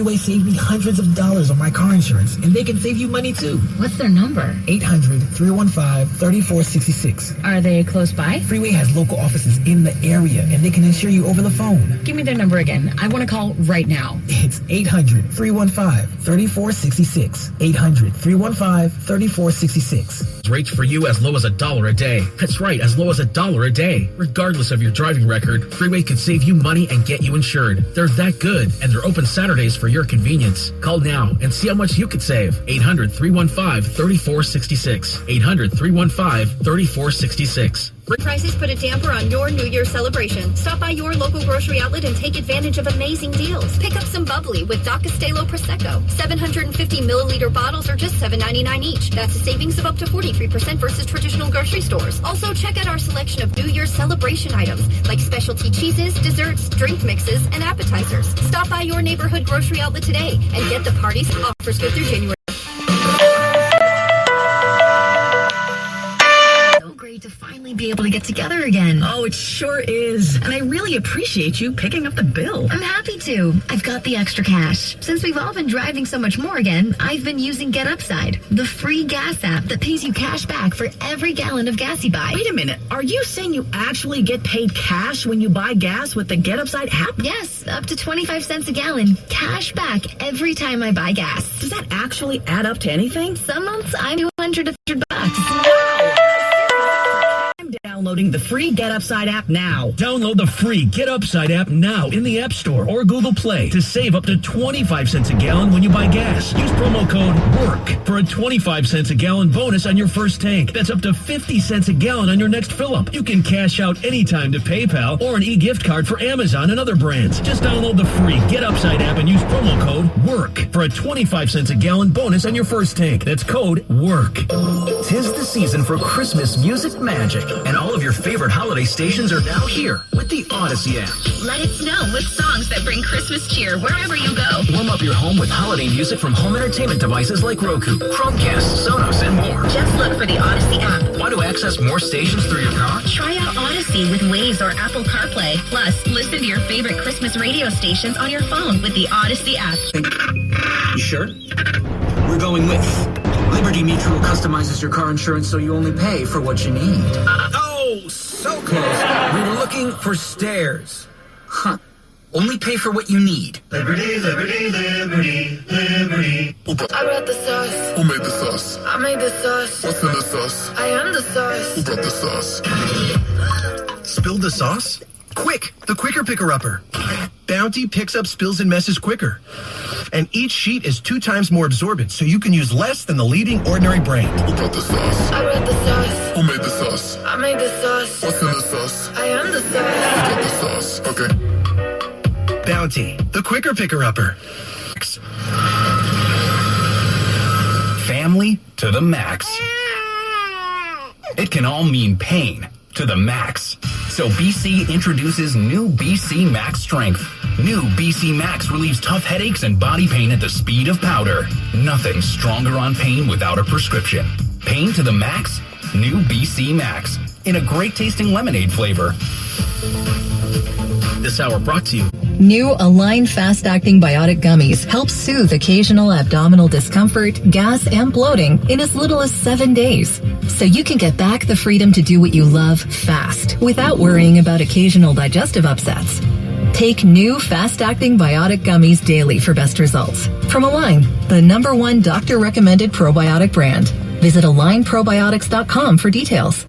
Freeway saved me hundreds of dollars on my car insurance, and they can save you money too. What's their number? 800-315-3466. Are they close by? Freeway has local offices in the area, and they can insure you over the phone. Give me their number again. I want to call right now. It's 800-315-3466. 800-315-3466. Rates for you as low as $1 a day. That's right, as low as $1 a day. Regardless of your driving record, Freeway could save you money and get you insured. They're that good, and they're open Saturdays for your convenience. Call now and see how much you could save. 800-315-3466. 800-315-3466. Prices put a damper on your New Year's celebration. Stop by your local grocery outlet and take advantage of amazing deals. Pick up some bubbly with Da Castello Prosecco. 750 milliliter bottles are just $7.99 each. That's a savings of up to 43% versus traditional grocery stores. Also, check out our selection of New Year's celebration items like specialty cheeses, desserts, drink mixes, and appetizers. Stop by your neighborhood grocery outlet today and get the party's offers good through January. To finally be able to get together again. Oh, it sure is. And I really appreciate you picking up the bill. I'm happy to. I've got the extra cash. Since we've all been driving so much more again, I've been using Get Upside, the free gas app that pays you cash back for every gallon of gas you buy. Wait a minute. Are you saying you actually get paid cash when you buy gas with the Get Upside app? Yes, up to 25 cents a gallon. Cash back every time I buy gas. Does that actually add up to anything? Some months I'm $200 bucks. Downloading the free Get Upside app now. Download the free Get Upside app now in the App Store or Google Play to save up to 25 cents a gallon when you buy gas. Use promo code WORK for a 25 cents a gallon bonus on your first tank. That's up to 50 cents a gallon on your next fill-up. You can cash out anytime to PayPal or an e-gift card for Amazon and other brands. Just download the free Get Upside app and use promo code WORK for a 25 cents a gallon bonus on your first tank. That's code WORK. 'Tis the season for Christmas music magic, and all of your favorite holiday stations are now here with the Odyssey app. Let it snow with songs that bring Christmas cheer wherever you go. Warm up your home with holiday music from home entertainment devices like Roku, Chromecast, Sonos, and more. Just look for the Odyssey app. Want to access more stations through your car? Try out Odyssey with Waze or Apple CarPlay. Plus, listen to your favorite Christmas radio stations on your phone with the Odyssey app. You sure? We're going with Liberty Mutual customizes your car insurance so you only pay for what you need. Oh, so close. We were looking for stairs. Huh. Only pay for what you need. Liberty, liberty, liberty, liberty. I brought the sauce. Who made the sauce? I made the sauce. What's in the sauce? I am the sauce. Who brought the sauce? Spilled the sauce? Quick, the Quicker Picker-Upper. Bounty picks up spills and messes quicker. And each sheet is 2 times more absorbent, so you can use less than the leading ordinary brand. Who brought the sauce? I brought the sauce. Who made the sauce? I made the sauce. What's in the sauce? I am the sauce. Who brought the sauce? Okay. Bounty, the Quicker Picker-Upper. Family to the max. It can all mean pain to the max. So BC introduces new BC Max Strength. New BC Max relieves tough headaches and body pain at the speed of powder. Nothing stronger on pain without a prescription. Pain to the max? New BC Max. In a great tasting lemonade flavor. This hour brought to you. New Align Fast-Acting Biotic Gummies help soothe occasional abdominal discomfort, gas, and bloating in as little as 7 days. So you can get back the freedom to do what you love fast without worrying about occasional digestive upsets. Take new Fast-Acting Biotic Gummies daily for best results. From Align, the #1 doctor-recommended probiotic brand. Visit AlignProbiotics.com for details.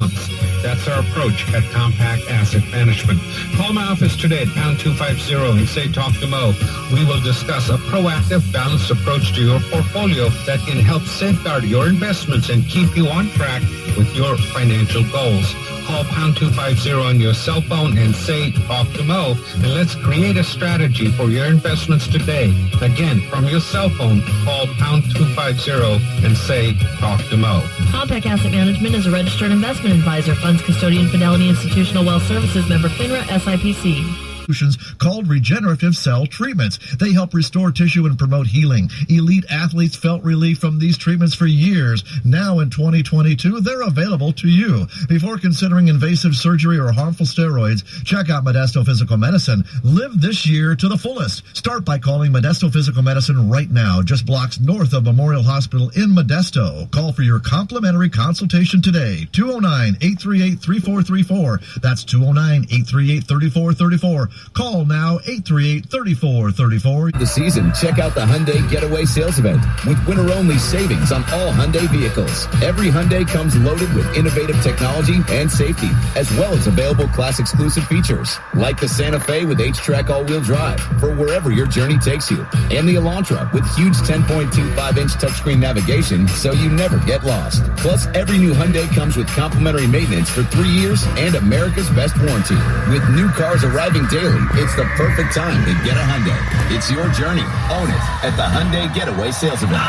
That's our approach at Compact Asset Management. Call my office today at pound 250 and say talk to Mo. We will discuss a proactive, balanced approach to your portfolio that can help safeguard your investments and keep you on track with your financial goals. Call pound 250 on your cell phone and say talk to Mo, and let's create a strategy for your investments today. Again, from your cell phone, call pound 250 and say talk to Mo. Compact Asset Management is a registered investment advisor. Funds custodian, Fidelity Institutional Wealth Services, member FINRA, SIPC. solutions called regenerative cell treatments. They help restore tissue and promote healing. Elite athletes felt relief from these treatments for years. Now in 2022, they're available to you. Before considering invasive surgery or harmful steroids, check out Modesto Physical Medicine. Live this year to the fullest. Start by calling Modesto Physical Medicine right now, just blocks north of Memorial Hospital in Modesto. Call for your complimentary consultation today. 209-838-3434. That's 209-838-3434. Call now, 838-3434. The season, check out the Hyundai Getaway Sales Event with winter-only savings on all Hyundai vehicles. Every Hyundai comes loaded with innovative technology and safety, as well as available class-exclusive features, like the Santa Fe with H-Track all-wheel drive for wherever your journey takes you, and the Elantra with huge 10.25-inch touchscreen navigation so you never get lost. Plus, every new Hyundai comes with complimentary maintenance for 3 years and America's best warranty. With new cars arriving daily, it's the perfect time to get a Hyundai. It's your journey. Own it at the Hyundai Getaway Sales Event.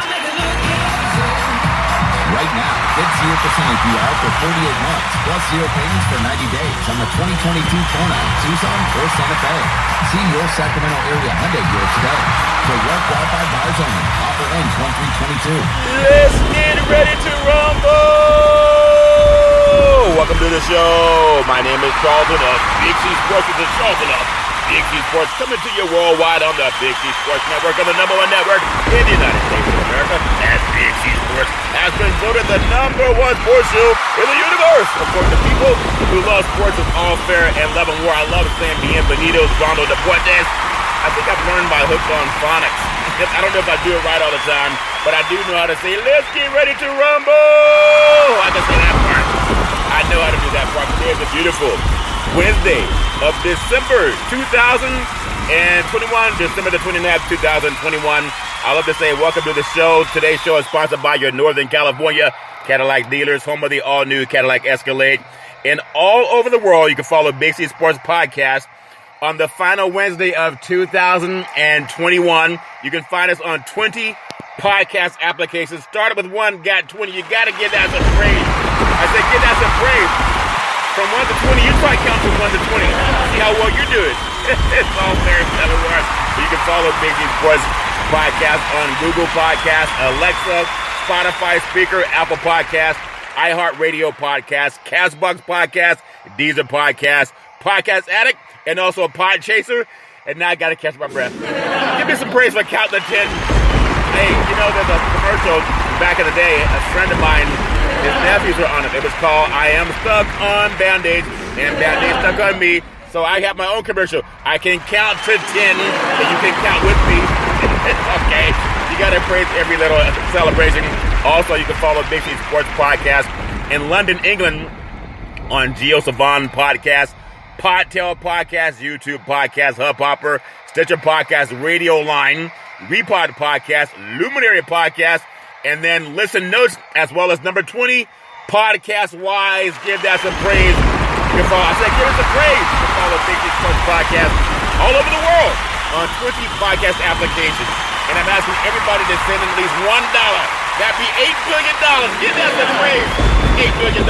Right now, get 0% APR for 48 months, plus 0 payments for 90 days on the 2022 Kona, Tucson, or Santa Fe. See your Sacramento area Hyundai dealer today. Direct qualified buyers only. Offer ends 1/3/22. Let's get ready to rumble! Welcome to the show. My name is Charlton of Big C Sports. This is Charlton of Big C Sports, coming to you worldwide on the Big C Sports Network, on the #1 network in the United States of America. And Big C Sports has been voted the #1 sports show in the universe. Of course, the people who love sports is all fair and love and war. I love saying bienvenidos, Rondo Deportes. I think I've learned by hook on phonics. I don't know if I do it right all the time, but I do know how to say, let's get ready to rumble. I can say that part. I know how to do that part. Today is a beautiful Wednesday of December 2021, December the 29th, 2021. I love to say welcome to the show. Today's show is sponsored by your Northern California Cadillac dealers, home of the all-new Cadillac Escalade. And all over the world, you can follow Big C Sports Podcast on the final Wednesday of 2021. You can find us on 20 podcast applications. Started with 1, got 20. You got to give that some praise. I said, give that some praise. From 1 to 20, you try to count from 1 to 20. See how well you're doing. It's all fair and never worse. You can follow Big C Sports Podcast on Google Podcasts, Alexa, Spotify Speaker, Apple Podcasts, iHeartRadio Podcast, Castbox Podcast, Deezer Podcast, Podcast Addict, and also a Pod Chaser. And now I got to catch my breath. Give me some praise for counting to 10. Hey, you know, there's a commercial back in the day. A friend of mine, his nephews were on it. It was called I Am Stuck on Band-Aids, and Band-Aids stuck on me. So I have my own commercial. I can count to 10, and you can count with me. Okay. You got to praise every little celebration. Also, you can follow Big C Sports Podcast in London, England on Geo Savan Podcast, Podtail Podcast, YouTube Podcast, Hubhopper, Stitcher Podcast, Radio Line, Repod Podcast, Luminary Podcast, and then Listen Notes, as well as number 20, Podcast Wise. Give that some praise. You can follow, I said, give us some praise. You can follow Big C Sports Podcast all over the world on 20 podcast applications. And I'm asking everybody to send in at least $1. That'd be $8 billion. Give that some praise. $8 billion.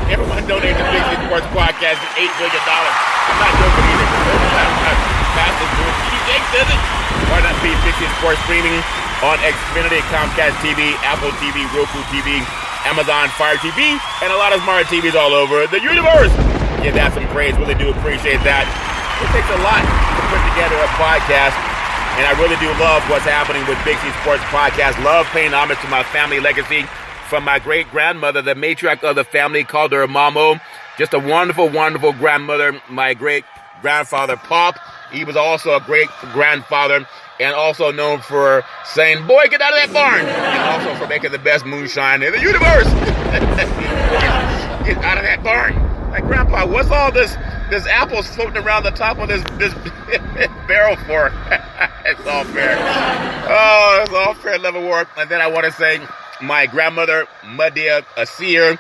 Everyone donate to Big C Sports Podcast at $8 billion. I'm not joking either. Fastest doing TJ does it. Why not be Big C Sports streaming on Xfinity, Comcast TV, Apple TV, Roku TV, Amazon Fire TV, and a lot of smart TVs all over the universe. Give that some praise. Really do appreciate that. It takes a lot to put together a podcast, and I really do love what's happening with Big C Sports Podcast. Love paying homage to my family legacy from my great-grandmother, the matriarch of the family, called her Mamo. Just a wonderful, wonderful grandmother. My great-grandfather, Pop, he was also a great-grandfather, and also known for saying, boy, get out of that barn, and also for making the best moonshine in the universe. Get out of that barn. Like, Grandpa, what's all this apples floating around the top of this barrel for? It's all fair. Oh, it's all fair level work. And then I want to say, my grandmother, Madia, a seer,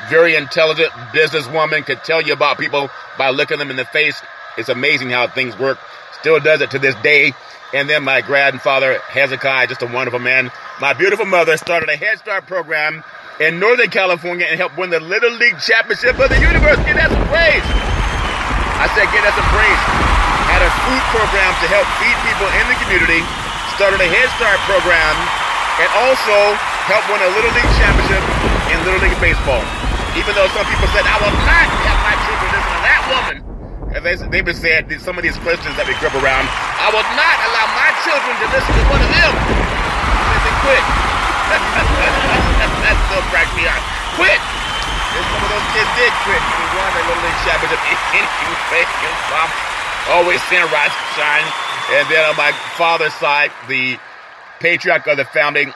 very intelligent businesswoman, could tell you about people by looking them in the face. It's amazing how things work. Still does it to this day. And then my grandfather, Hezekiah, just a wonderful man. My beautiful mother started a Head Start program in Northern California and helped win the Little League Championship of the universe. Give that some praise. I said, give that some praise. had a food program to help feed people in the community, started a Head Start program, and also helped win a Little League championship in Little League baseball. Even though some people said, I will not have my children listen to that woman. And they've been saying, some of these Christians that we grew up around, I will not allow my children to listen to one of them. They quit. That still cracks me up. Quit. And some of those kids did quit. We won a Little League championship anyway. Always seeing rise and shine. And then on my father's side, the patriarch of the family,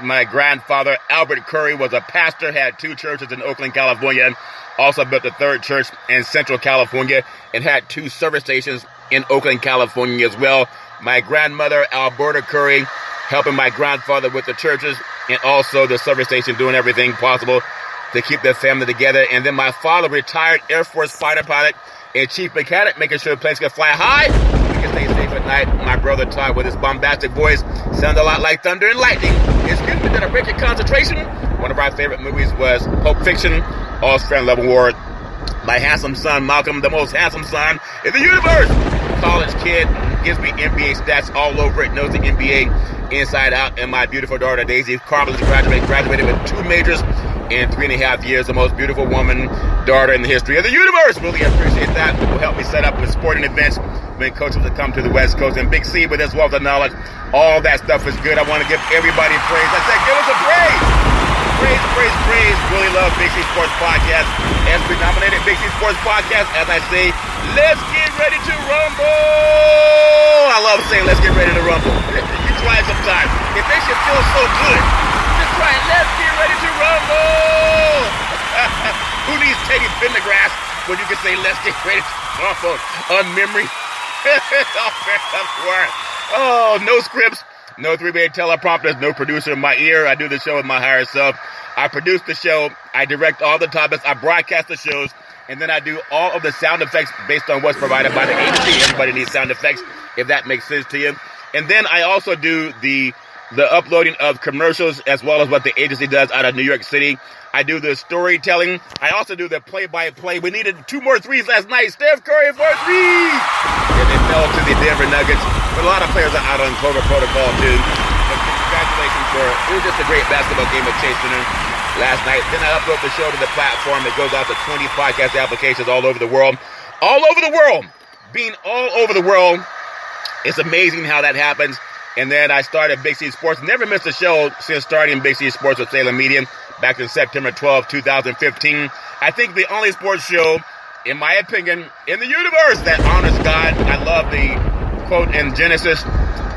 my grandfather, Albert Curry, was a pastor, had 2 churches in Oakland, California, also built a 3rd church in Central California, and had 2 service stations in Oakland, California as well. My grandmother, Alberta Curry, helping my grandfather with the churches and also the service station, doing everything possible to keep their family together. And then my father, retired Air Force fighter pilot and chief mechanic, making sure planes can fly high, we can stay safe at night. My brother Todd, with his bombastic voice, sounded a lot like thunder and lightning. Excuse me, did I break your concentration? One of our favorite movies was Pulp Fiction, Austrian Level War. My handsome son, Malcolm, the most handsome son in the universe. College kid, gives me NBA stats all over it, knows the NBA inside out. And my beautiful daughter, Daisy Carpenter, graduated with 2 majors in 3.5 years. The most beautiful woman, daughter in the history of the universe. Really appreciate that. Will help me set up with sporting events when coaches will come to the West Coast. And Big C with his wealth of knowledge. All that stuff is good. I want to give everybody praise. I said, give us a praise. Praise, praise, praise. Really love Big C Sports Podcast. As we nominated Big C Sports Podcast, as I say, let's get ready to rumble. I love saying let's get ready to rumble. You try it sometime. It makes you feel so good. Just try it. Let's get ready to rumble. Who needs Teddy Pendergrass when you can say let's get ready to rumble on memory? Oh, no scripts. No 3-way teleprompters, no producer in my ear. I do the show with my higher self. I produce the show. I direct all the topics. I broadcast the shows. And then I do all of the sound effects based on what's provided by the agency. Everybody needs sound effects, if that makes sense to you. And then I also do the uploading of commercials as well as what the agency does out of New York City. I do the storytelling. I also do the play-by-play. We needed 2 more threes last night. Steph Curry for 3. And they fell to the Denver Nuggets. But a lot of players are out on COVID protocol, too. But congratulations it was just a great basketball game at Chase Center last night. Then I upload the show to the platform. It goes out to 20 podcast applications all over the world. All over the world. Being all over the world. It's amazing how that happens. And then I started Big C Sports. Never missed a show since starting Big C Sports with Salem Media back in September 12, 2015. I think the only sports show, in my opinion, in the universe that honors God. I love the quote in Genesis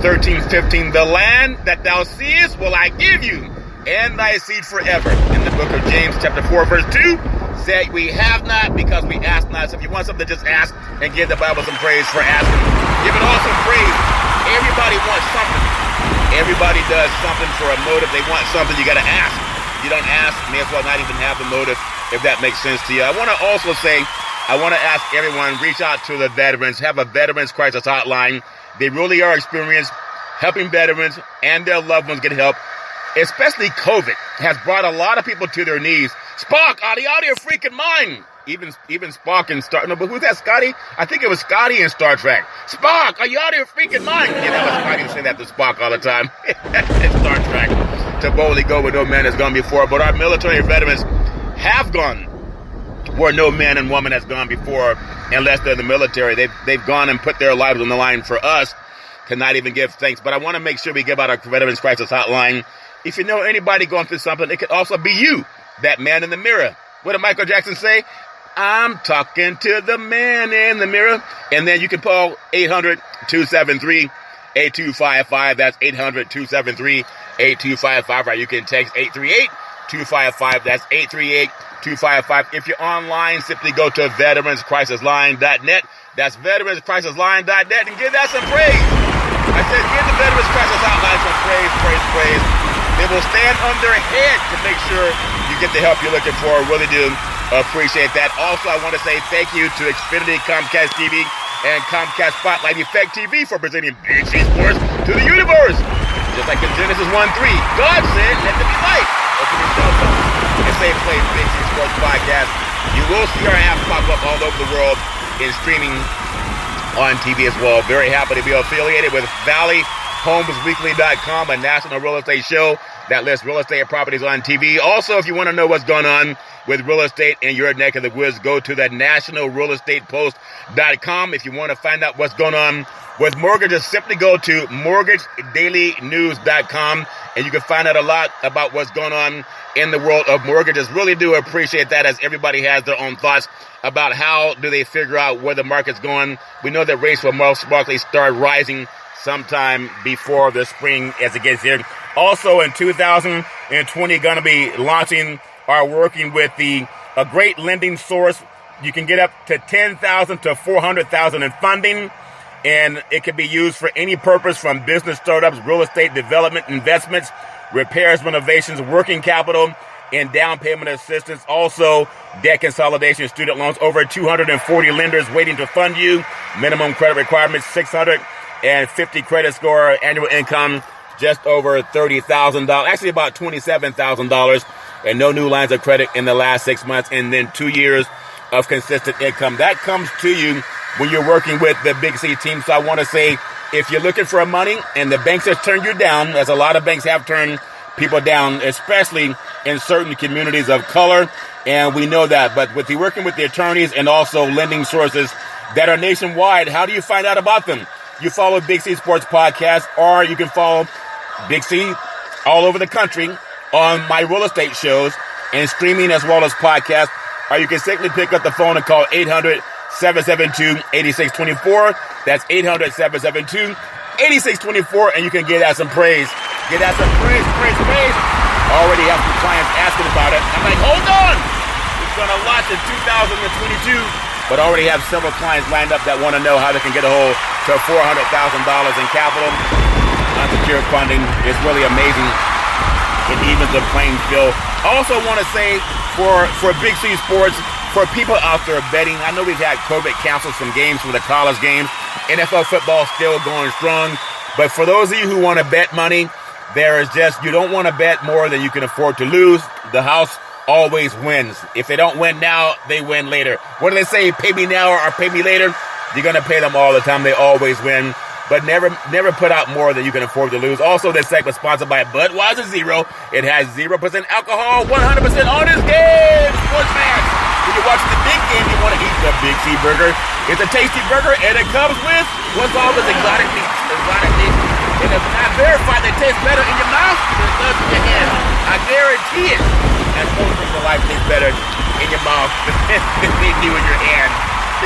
13:15, the land that thou seest will I give you, and thy seed forever. In the book of James, chapter 4, verse 2, said we have not because we ask not. So if you want something, just ask and give the Bible some praise for asking. Give it all some praise. Everybody wants something. Everybody does something for a motive. They want something. You got to ask. If you don't ask, may as well not even have the motive, if that makes sense to you. I want to also say, I want to ask everyone, reach out to the veterans, have a Veterans Crisis Hotline. They really are experienced helping veterans and their loved ones get help. Especially COVID has brought a lot of people to their knees. Spock, are you out of your freaking mind? Even Spock in Star... No, but who's that, Scotty? I think it was Scotty in Star Trek. Spock, are you out of your freaking mind? Yeah, that was Scotty say that to Spock all the time. In Star Trek. To boldly go where no man has gone before. But our military veterans have gone where no man and woman has gone before, unless they're in the military. They've gone and put their lives on the line for us to not even give thanks. But I want to make sure we give out our Veterans Crisis Hotline. If you know anybody going through something, it could also be you, that man in the mirror. What did Michael Jackson say? I'm talking to the man in the mirror. And then you can call 800-273-8255. That's 800-273-8255. Or you can text 838-255. That's 838-255. If you're online, simply go to veteranscrisisline.net. That's veteranscrisisline.net, and give that some praise. I said, give the Veterans Crisis Hotline some praise, praise, praise. They will stand on their head to make sure you get the help you're looking for. Really do appreciate that. Also, I want to say thank you to Xfinity, Comcast TV, and Comcast Spotlight Effect TV for presenting Big C Sports to the universe. Just like in Genesis 1:3, God said, let there be light. Open your cell phone and say play Big C Sports Podcast. You will see our app pop up all over the world in streaming on TV as well. Very happy to be affiliated with ValleyHomesWeekly.com, a national real estate show that lists real estate properties on TV. Also, if you want to know what's going on with real estate in your neck of the woods, go to the nationalrealestatepost.com. If you want to find out what's going on with mortgages, simply go to mortgagedailynews.com, and you can find out a lot about what's going on in the world of mortgages. Really do appreciate that, as everybody has their own thoughts about how do they figure out where the market's going. We know that rates will most likely start rising sometime before the spring as it gets here. Also in 2020, going to be launching or working with a great lending source. You can get up to $10,000 to $400,000 in funding, and it can be used for any purpose from business startups, real estate development, investments, repairs, renovations, working capital, and down payment assistance. Also, debt consolidation, student loans. Over 240 lenders waiting to fund you. Minimum credit requirements, 650 credit score, annual income, just over $30,000. Actually, about $27,000. And no new lines of credit in the last 6 months. And then 2 years of consistent income. That comes to you when you're working with the Big C team. So I want to say, if you're looking for money and the banks have turned you down, as a lot of banks have turned people down, especially in certain communities of color, and we know that. But with the working with the attorneys and also lending sources that are nationwide, how do you find out about them? You follow Big C Sports Podcast, or you can follow Big C all over the country on my real estate shows and streaming as well as podcasts. Or you can simply pick up the phone and call 800-772-8624. That's 800-772-8624, and you can get at some praise. Get at some praise. Already have some clients asking about it. I'm like, hold on! It's going to launch in 2022, but already have several clients lined up that want to know how they can get a hold to $400,000 in capital. Unsecured funding is really amazing. It evens the playing field. I also want to say for Big C Sports, for people out there betting, I know we've had COVID cancel some games from the college games. NFL football still going strong. But for those of you who want to bet money, there is just, you don't want to bet more than you can afford to lose. The house always wins. If they don't win now, they win later. What do they say? Pay me now or pay me later? You're going to pay them all the time. They always win. But never put out more than you can afford to lose. Also, this segment is sponsored by Budweiser Zero. It has 0% alcohol, 100% honest game. Sports fans, when you're watching the big game, you want to eat the Big C burger. It's a tasty burger, and it comes with what's all this exotic meat. And if I verify they taste better in your mouth than it does in your hand, I guarantee it. And most things in life taste better in your mouth than they do in your hand.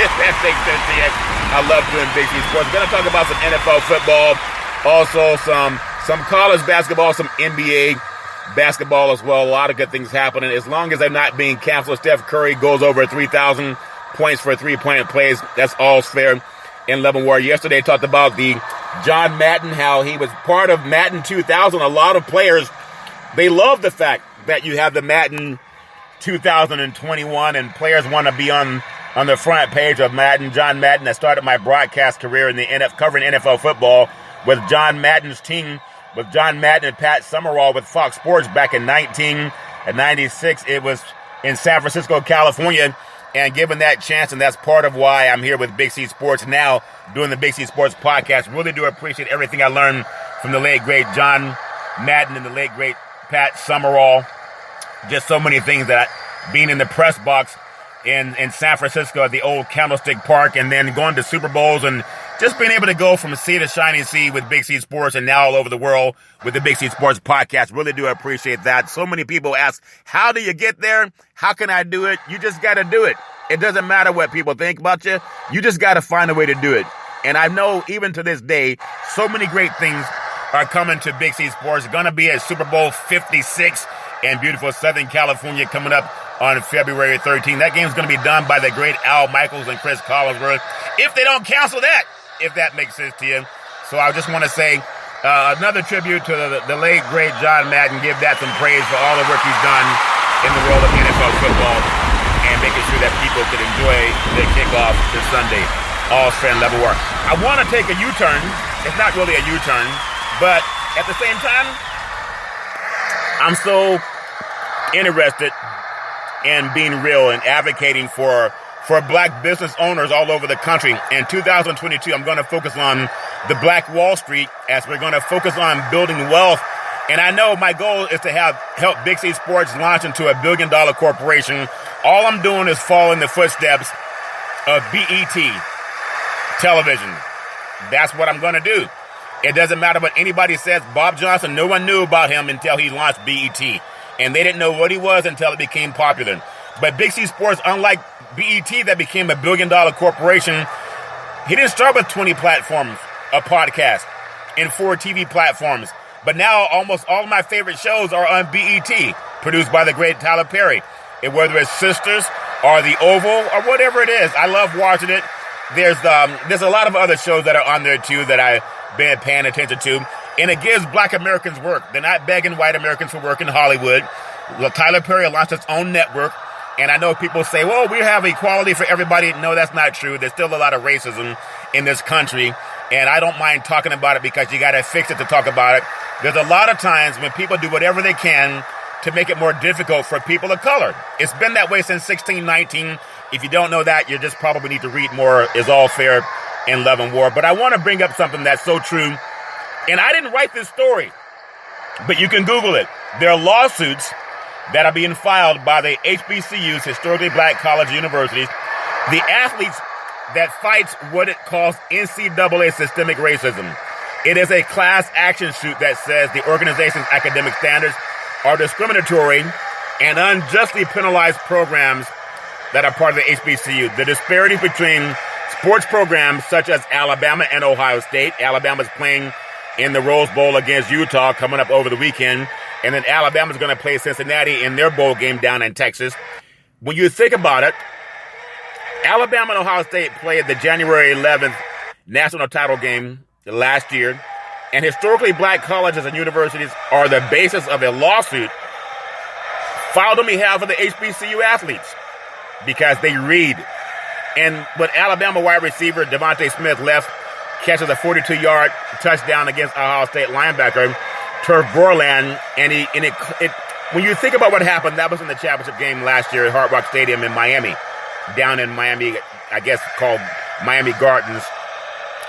If that makes sense to you. I love doing Big C Sports. We're going to talk about some NFL football, also some college basketball, some NBA basketball as well. A lot of good things happening. As long as they're not being canceled, Steph Curry goes over 3,000 points for three-point plays. That's all fair in Level War. Yesterday, I talked about the John Madden, how he was part of Madden 2000. A lot of players, they love the fact that you have the Madden 2021, and players want to be on the front page of Madden. John Madden, I started my broadcast career in the covering NFL football with John Madden's team, with John Madden and Pat Summerall with Fox Sports back in 1996. It was in San Francisco, California, and given that chance, and that's part of why I'm here with Big C Sports now, doing the Big C Sports Podcast. Really do appreciate everything I learned from the late, great John Madden and the late, great Pat Summerall. Just so many things that being in the press box in San Francisco at the old Candlestick Park, and then going to Super Bowls, and just being able to go from sea to shining sea with Big C Sports, and now all over the world with the Big C Sports Podcast. Really do appreciate that. So many people ask, how do you get there? How can I do it? You just got to do it. It doesn't matter what people think about you. You just got to find a way to do it. And I know even to this day, so many great things are coming to Big C Sports. Going to be at Super Bowl 56 in beautiful Southern California coming up on February 13th. That game's going to be done by the great Al Michaels and Chris Collinsworth, if they don't cancel that, if that makes sense to you. So I just want to say another tribute to the late, great John Madden. Give that some praise for all the work he's done in the world of NFL football and making sure that people could enjoy the kickoff this Sunday. All fair and level work. I want to take a U-turn. It's not really a U-turn, but at the same time, I'm so interested in being real and advocating for for black business owners all over the country. In 2022, I'm going to focus on the Black Wall Street as we're going to focus on building wealth. And I know my goal is to help Big C Sports launch into a $1 billion corporation. All I'm doing is following the footsteps of BET television. That's what I'm going to do. It doesn't matter what anybody says. Bob Johnson, no one knew about him until he launched BET. And they didn't know what he was until it became popular. But Big C Sports, unlike BET that became a $1 billion corporation, he didn't start with 20 platforms, a podcast, and 4 TV platforms. But now almost all of my favorite shows are on BET, produced by the great Tyler Perry. And whether it's Sisters or The Oval or whatever it is, I love watching it. There's a lot of other shows that are on there too that I've been paying attention to. And it gives black Americans work. They're not begging white Americans for work in Hollywood. Well, Tyler Perry launched its own network. And I know people say, well, we have equality for everybody. No, that's not true. There's still a lot of racism in this country. And I don't mind talking about it because you got to fix it to talk about it. There's a lot of times when people do whatever they can to make it more difficult for people of color. It's been that way since 1619. If you don't know that, you just probably need to read more Is All Fair in Love and War. But I want to bring up something that's so true. And I didn't write this story, but you can Google it. There are lawsuits that are being filed by the HBCUs, historically black college universities, the athletes that fights what it calls NCAA systemic racism. It is a class action suit that says the organization's academic standards are discriminatory and unjustly penalize programs that are part of the HBCU. The disparities between sports programs such as Alabama and Ohio State. Alabama's playing in the Rose Bowl against Utah coming up over the weekend. And then Alabama's going to play Cincinnati in their bowl game down in Texas. When you think about it, Alabama and Ohio State played the January 11th national title game last year. And historically black colleges and universities are the basis of a lawsuit filed on behalf of the HBCU athletes because they read. And with Alabama wide receiver Devontae Smith left, catches a 42-yard touchdown against Ohio State linebacker Turf Borland, and when you think about what happened, that was in the championship game last year at Hard Rock Stadium in Miami, down in Miami, I guess called Miami Gardens.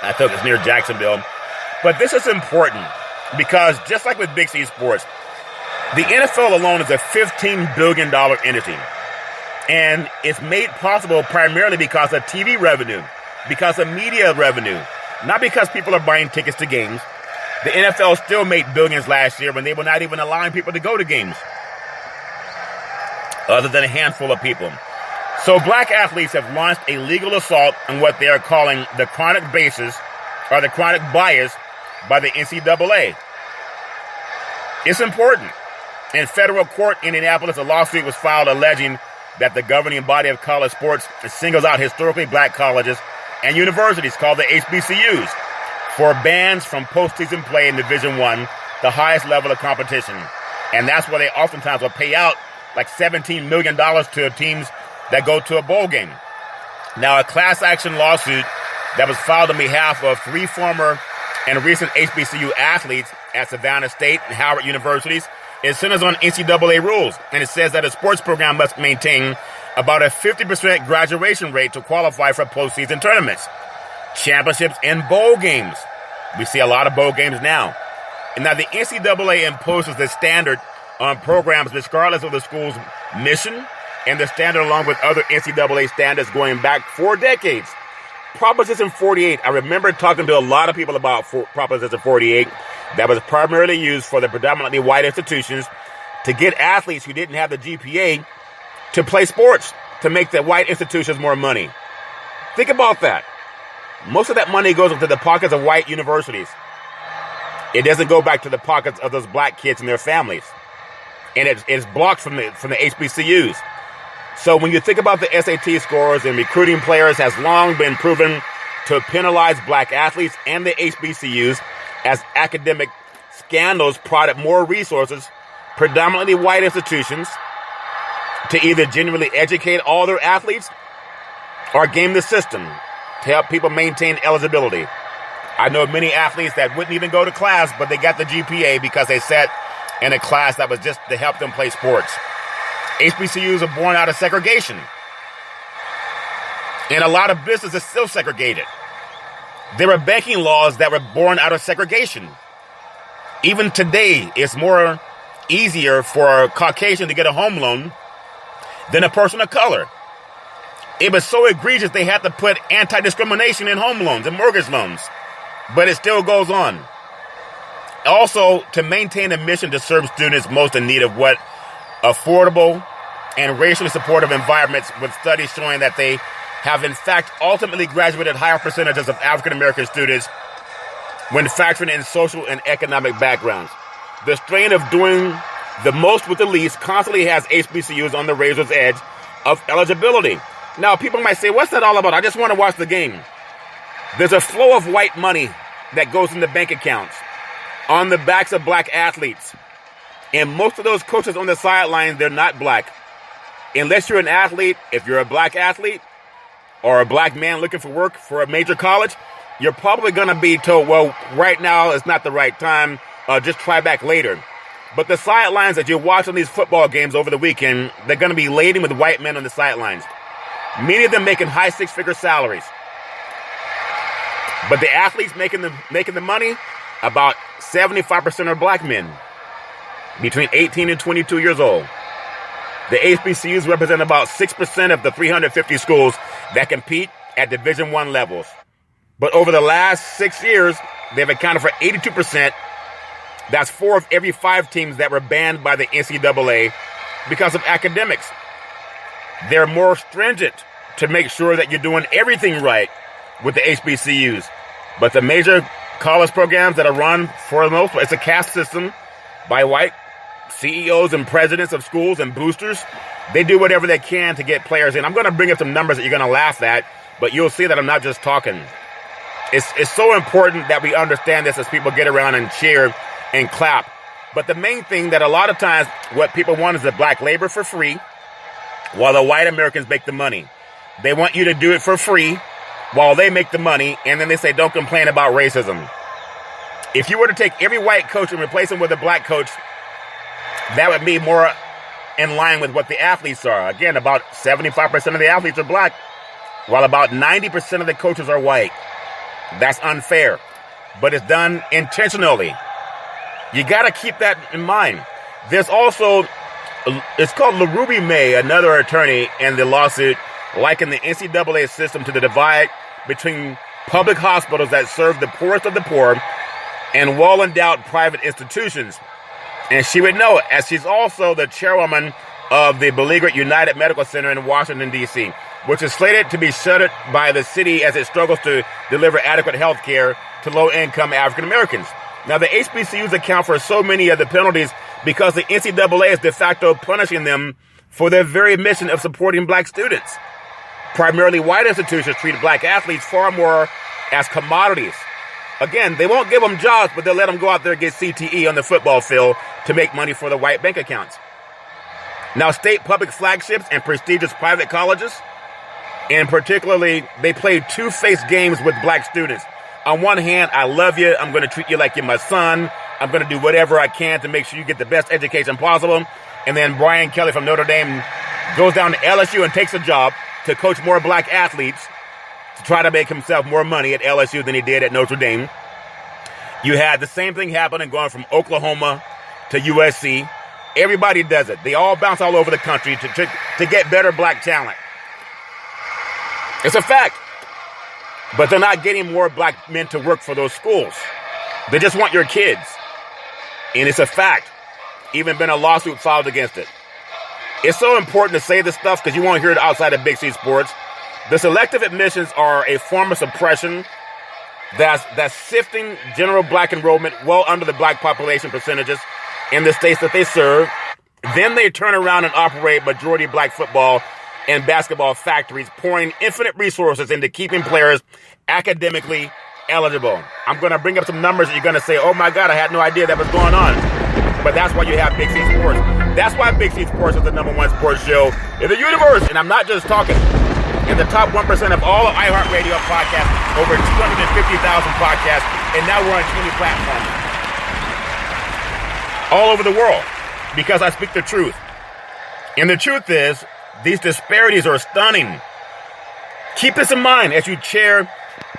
I thought it's near Jacksonville. But this is important because just like with Big C Sports, the NFL alone is a $15 billion entity. And it's made possible primarily because of TV revenue, because of media revenue, not because people are buying tickets to games. The NFL still made billions last year when they were not even allowing people to go to games, other than a handful of people. So black athletes have launched a legal assault on what they are calling the chronic basis or the chronic bias by the NCAA. It's important. In federal court in Indianapolis, a lawsuit was filed alleging that the governing body of college sports singles out historically black colleges and universities called the HBCUs for bans from postseason play in Division I, the highest level of competition. And that's where they oftentimes will pay out like $17 million to teams that go to a bowl game. Now, a class action lawsuit that was filed on behalf of 3 former and recent HBCU athletes at Savannah State and Howard universities is centered on NCAA rules. And it says that a sports program must maintain about a 50% graduation rate to qualify for postseason tournaments, championships, and bowl games. We see a lot of bowl games now. And now the NCAA imposes the standard on programs regardless of the school's mission and the standard along with other NCAA standards going back 4 decades. Proposition 48, I remember talking to a lot of people about Proposition 48 that was primarily used for the predominantly white institutions to get athletes who didn't have the GPA to play sports, to make the white institutions more money. Think about that. Most of that money goes into the pockets of white universities. It doesn't go back to the pockets of those black kids and their families. And it's blocked from the HBCUs. So when you think about the SAT scores and recruiting players has long been proven to penalize black athletes and the HBCUs as academic scandals prodded more resources, predominantly white institutions, to either genuinely educate all their athletes or game the system to help people maintain eligibility. I know many athletes that wouldn't even go to class, but they got the GPA because they sat in a class that was just to help them play sports. HBCUs are born out of segregation. And a lot of business is still segregated. There were banking laws that were born out of segregation. Even today, it's more easier for a Caucasian to get a home loan than a person of color. It was so egregious they had to put anti-discrimination in home loans and mortgage loans. But it still goes on. Also, to maintain a mission to serve students most in need of what affordable and racially supportive environments, with studies showing that they have in fact ultimately graduated higher percentages of African American students when factoring in social and economic backgrounds. The strain of doing the most with the least constantly has HBCUs on the razor's edge of eligibility. Now, people might say, what's that all about? I just want to watch the game. There's a flow of white money that goes into bank accounts on the backs of black athletes. And most of those coaches on the sidelines, they're not black. Unless you're an athlete, if you're a black athlete or a black man looking for work for a major college, you're probably going to be told, well, right now is not the right time. Just try back later. But the sidelines that you're watching these football games over the weekend, they're going to be laden with white men on the sidelines. Many of them making high six-figure salaries. But the athletes making the money, about 75% are black men between 18 and 22 years old. The HBCUs represent about 6% of the 350 schools that compete at Division I levels. But over the last 6 years, they've accounted for 82%. That's 4 of every 5 teams that were banned by the NCAA because of academics. They're more stringent to make sure that you're doing everything right with the HBCUs. But the major college programs that are run, for the most part, it's a caste system by white CEOs and presidents of schools and boosters. They do whatever they can to get players in. I'm going to bring up some numbers that you're going to laugh at, but you'll see that I'm not just talking. It's so important that we understand this as people get around and cheer and clap. But the main thing that a lot of times what people want is the black labor for free, while the white Americans make the money. They want you to do it for free while they make the money, and then they say, don't complain about racism. If you were to take every white coach and replace him with a black coach, that would be more in line with what the athletes are. Again, about 75% of the athletes are black, while about 90% of the coaches are white. That's unfair, but it's done intentionally. You got to keep that in mind. There's also, it's called LaRuby May, another attorney in the lawsuit, likened the NCAA system to the divide between public hospitals that serve the poorest of the poor and well-endowed private institutions. And she would know, as she's also the chairwoman of the beleaguered United Medical Center in Washington, D.C., which is slated to be shuttered by the city as it struggles to deliver adequate health care to low-income African Americans. Now, the HBCUs account for so many of the penalties because the NCAA is de facto punishing them for their very mission of supporting black students. Primarily white institutions treat black athletes far more as commodities. Again, they won't give them jobs, but they'll let them go out there and get CTE on the football field to make money for the white bank accounts. Now, state public flagships and prestigious private colleges, and particularly, they play two-faced games with black students. On one hand, I love you. I'm going to treat you like you're my son. I'm going to do whatever I can to make sure you get the best education possible. And then Brian Kelly from Notre Dame goes down to LSU and takes a job to coach more black athletes to try to make himself more money at LSU than he did at Notre Dame. You had the same thing happening going from Oklahoma to USC. Everybody does it. They all bounce all over the country to get better black talent. It's a fact. But they're not getting more black men to work for those schools. They just want your kids. And it's a fact. Even been a lawsuit filed against it. It's so important to say this stuff because you won't hear it outside of Big C Sports. The selective admissions are a form of suppression that's sifting general black enrollment well under the black population percentages in the states that they serve. Then they turn around and operate majority black football and basketball factories, pouring infinite resources into keeping players academically eligible. I'm going to bring up some numbers that you're going to say, oh my God, I had no idea that was going on. But that's why you have Big C Sports. That's why Big C Sports is the #1 sports show in the universe. And I'm not just talking. In the top 1% of all of iHeartRadio podcasts, over 250,000 podcasts, and now we're on 20 platforms all over the world because I speak the truth. And the truth is, these disparities are stunning. Keep this in mind as you cheer.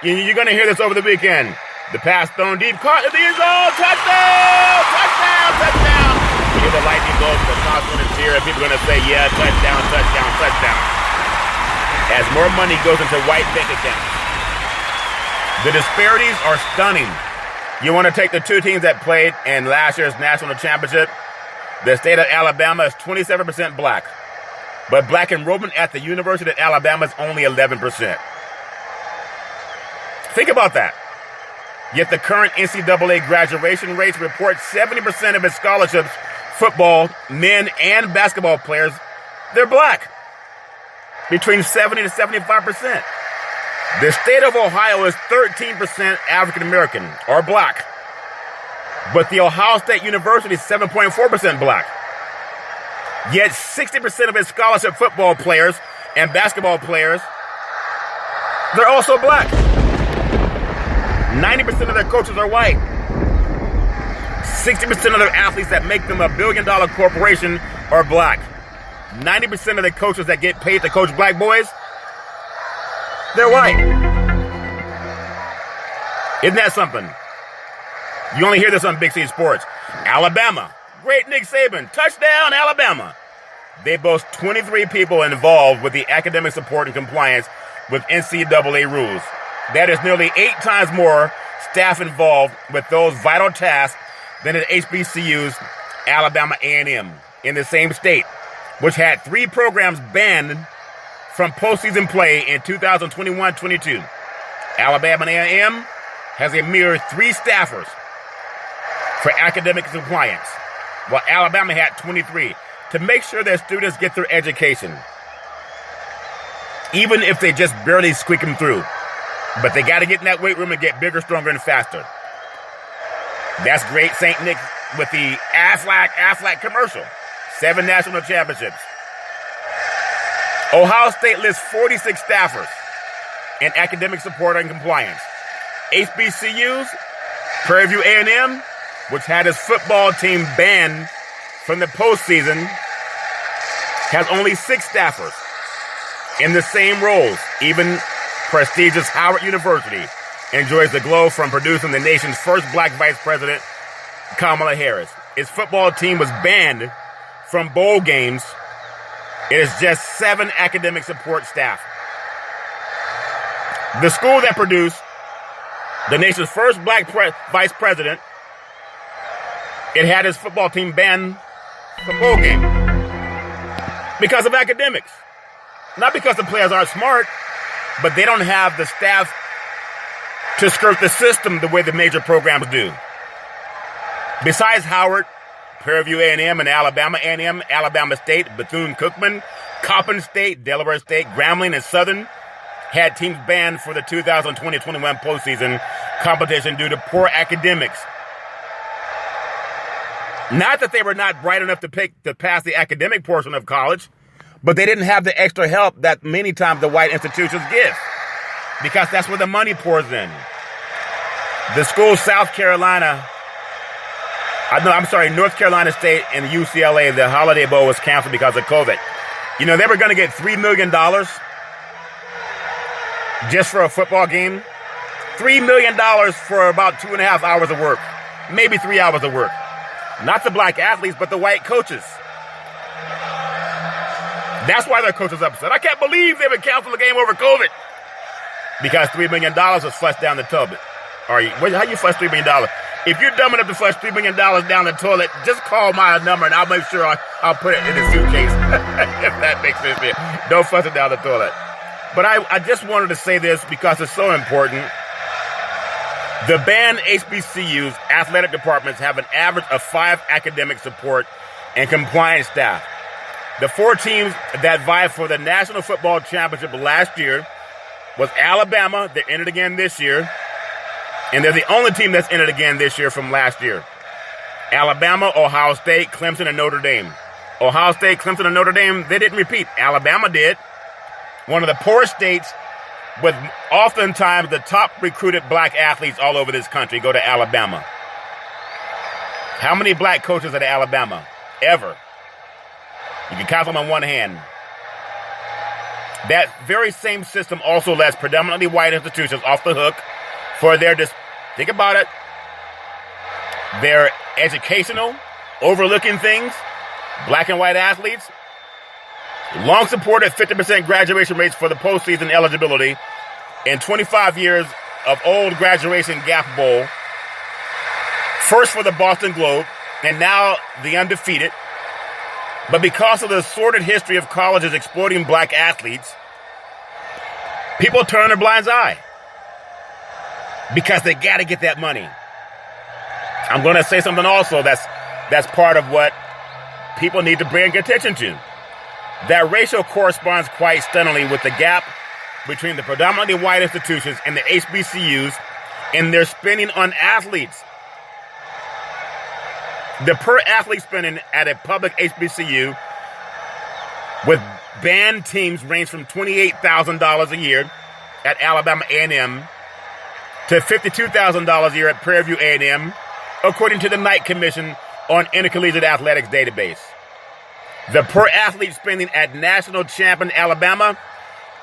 You're going to hear this over the weekend. The pass thrown deep, caught in the end zone, touchdown, touchdown, touchdown. You hear the lightning bolt, the crowd's going to cheer, and people are going to say, yeah, touchdown, touchdown, touchdown. As more money goes into white bank accounts. The disparities are stunning. You want to take the two teams that played in last year's national championship? The state of Alabama is 27% black, but black enrollment at the University of Alabama is only 11%. Think about that. Yet the current NCAA graduation rates report 70% of its scholarships, football, men, and basketball players, they're black. Between 70 to 75%. The state of Ohio is 13% African American or black. But the Ohio State University is 7.4% black. Yet 60% of its scholarship football players and basketball players, they're also black. 90% of their coaches are white. 60% of their athletes that make them $1 billion corporation are black. 90% of the coaches that get paid to coach black boys, they're white. Isn't that something? You only hear this on Big C Sports. Alabama. Great Nick Saban. Touchdown, Alabama. They boast 23 people involved with the academic support and compliance with NCAA rules. That is nearly 8 times more staff involved with those vital tasks than at HBCU's Alabama A&M in the same state, which had 3 programs banned from postseason play in 2021-22. Alabama A&M has a mere 3 staffers for academic compliance, while Alabama had 23 to make sure that students get their education, even if they just barely squeak them through. But they got to get in that weight room and get bigger, stronger, and faster. That's great St. Nick with the Aflac commercial. 7 national championships. Ohio State lists 46 staffers in academic support and compliance. HBCUs, Prairie View A&M, which had its football team banned from the postseason, has only 6 staffers in the same roles. Even prestigious Howard University enjoys the glow from producing the nation's first black vice president, Kamala Harris. Its football team was banned from bowl games. It is just 7 academic support staff. The school that produced the nation's first black vice president, it had its football team banned from bowl game because of academics. Not because the players aren't smart, but they don't have the staff to skirt the system the way the major programs do. Besides Howard, Prairie View A&M, and Alabama A&M, Alabama State, Bethune-Cookman, Coppin State, Delaware State, Grambling, and Southern had teams banned for the 2020-21 postseason competition due to poor academics. Not that they were not bright enough to pass the academic portion of college, but they didn't have the extra help that many times the white institutions give, because that's where the money pours in. The school North Carolina State and UCLA, the Holiday Bowl was canceled because of COVID. You know, they were going to get $3 million just for a football game. $3 million for about 2.5 hours of work, maybe 3 hours of work. Not the black athletes, but the white coaches. That's why their coach is upset. I can't believe they would cancel the game over COVID. Because $3 million was flushed down the toilet. How you flush $3 million? If you're dumb enough to flush $3 million down the toilet, just call my number and I'll make sure I'll put it in the suitcase. If that makes sense to you. Don't flush it down the toilet. But I just wanted to say this because it's so important. The banned HBCU's athletic departments have an average of 5 academic support and compliance staff. The 4 teams that vied for the National Football Championship last year was Alabama. They entered again this year. And they're the only team that's entered again this year from last year. Alabama, Ohio State, Clemson, and Notre Dame. Ohio State, Clemson, and Notre Dame, they didn't repeat. Alabama did. One of the poorest states with oftentimes the top recruited black athletes all over this country go to Alabama. How many black coaches at Alabama? Ever. You can count them on one hand. That very same system also lets predominantly white institutions off the hook for their, think about it, their educational, overlooking things, black and white athletes, long supported 50% graduation rates for the postseason eligibility, and 25 years of old graduation gap bowl, first for the Boston Globe, and now the undefeated. But because of the sordid history of colleges exploiting black athletes, people turn their blind eye because they got to get that money. I'm going to say something also that's part of what people need to bring attention to. That ratio corresponds quite stunningly with the gap between the predominantly white institutions and the HBCUs in their spending on athletes. The per-athlete spending at a public HBCU with band teams range from $28,000 a year at Alabama A&M to $52,000 a year at Prairie View A&M, according to the Knight Commission on Intercollegiate Athletics database. The per-athlete spending at national champion Alabama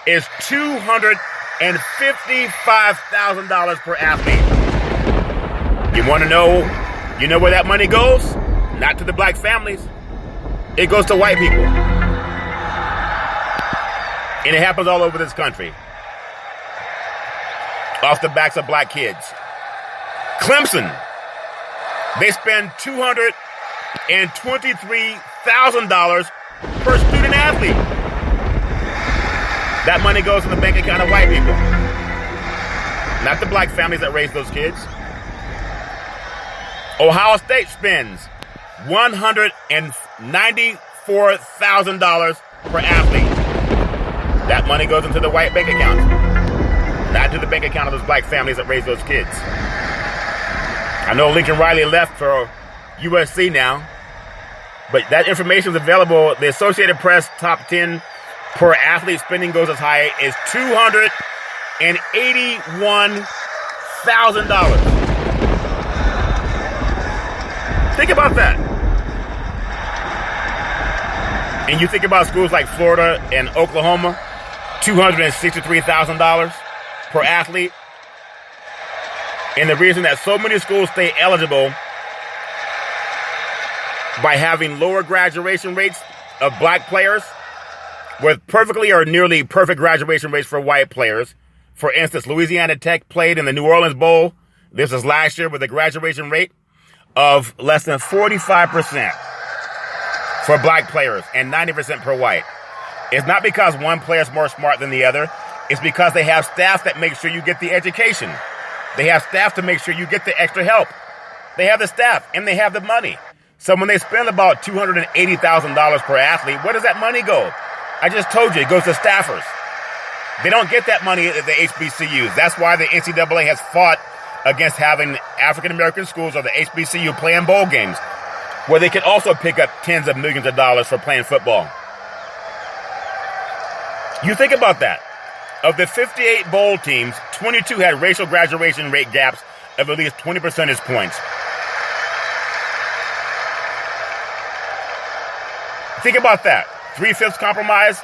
is $255,000 per athlete. You want to know? You know where that money goes? Not to the black families. It goes to white people. And it happens all over this country. Off the backs of black kids. Clemson, they spend $223,000 per student athlete. That money goes in the bank account of white people. Not the black families that raise those kids. Ohio State spends $194,000 per athlete. That money goes into the white bank account, not to the bank account of those black families that raise those kids. I know Lincoln Riley left for USC now, but that information is available. The Associated Press top 10 per athlete spending goes as high as $281,000. Think about that. And you think about schools like Florida and Oklahoma, $263,000 per athlete. And the reason that so many schools stay eligible by having lower graduation rates of black players with perfectly or nearly perfect graduation rates for white players. For instance, Louisiana Tech played in the New Orleans Bowl. This was last year with a graduation rate of less than 45% for black players and 90% per white. It's not because one player is more smart than the other. It's because they have staff that make sure you get the education. They have staff to make sure you get the extra help. They have the staff and they have the money. So when they spend about $280,000 per athlete, where does that money go? I just told you, it goes to staffers. They don't get that money at the HBCUs. That's why the NCAA has fought against having African-American schools or the HBCU playing bowl games, where they can also pick up tens of millions of dollars for playing football. You think about that. Of the 58 bowl teams, 22 had racial graduation rate gaps of at least 20 percentage points. Think about that. 3/5 compromise.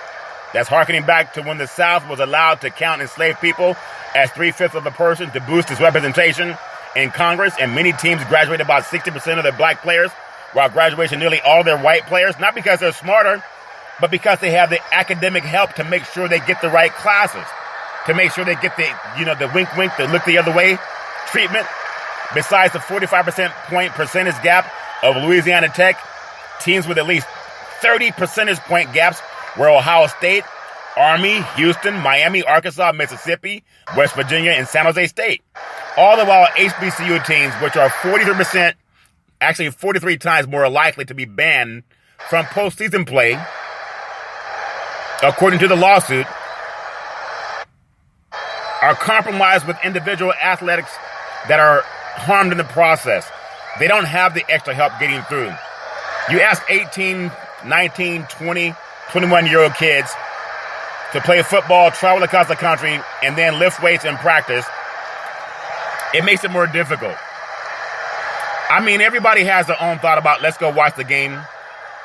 That's harkening back to when the South was allowed to count enslaved people as 3/5 of a person to boost its representation in Congress, and many teams graduate about 60% of their black players, while graduation nearly all their white players, not because they're smarter, but because they have the academic help to make sure they get the right classes, to make sure they get the, the wink, the look the other way treatment. Besides the 45% point percentage gap of Louisiana Tech, teams with at least 30 percentage point gaps were Ohio State, Army, Houston, Miami, Arkansas, Mississippi, West Virginia, and San Jose State. All the while HBCU teams, which are 43%, actually 43 times more likely to be banned from postseason play, according to the lawsuit, are compromised with individual athletics that are harmed in the process. They don't have the extra help getting through. You ask 18, 19, 20, 21-year-old kids to play football, travel across the country, and then lift weights in practice, it makes it more difficult. I mean, everybody has their own thought about, let's go watch the game.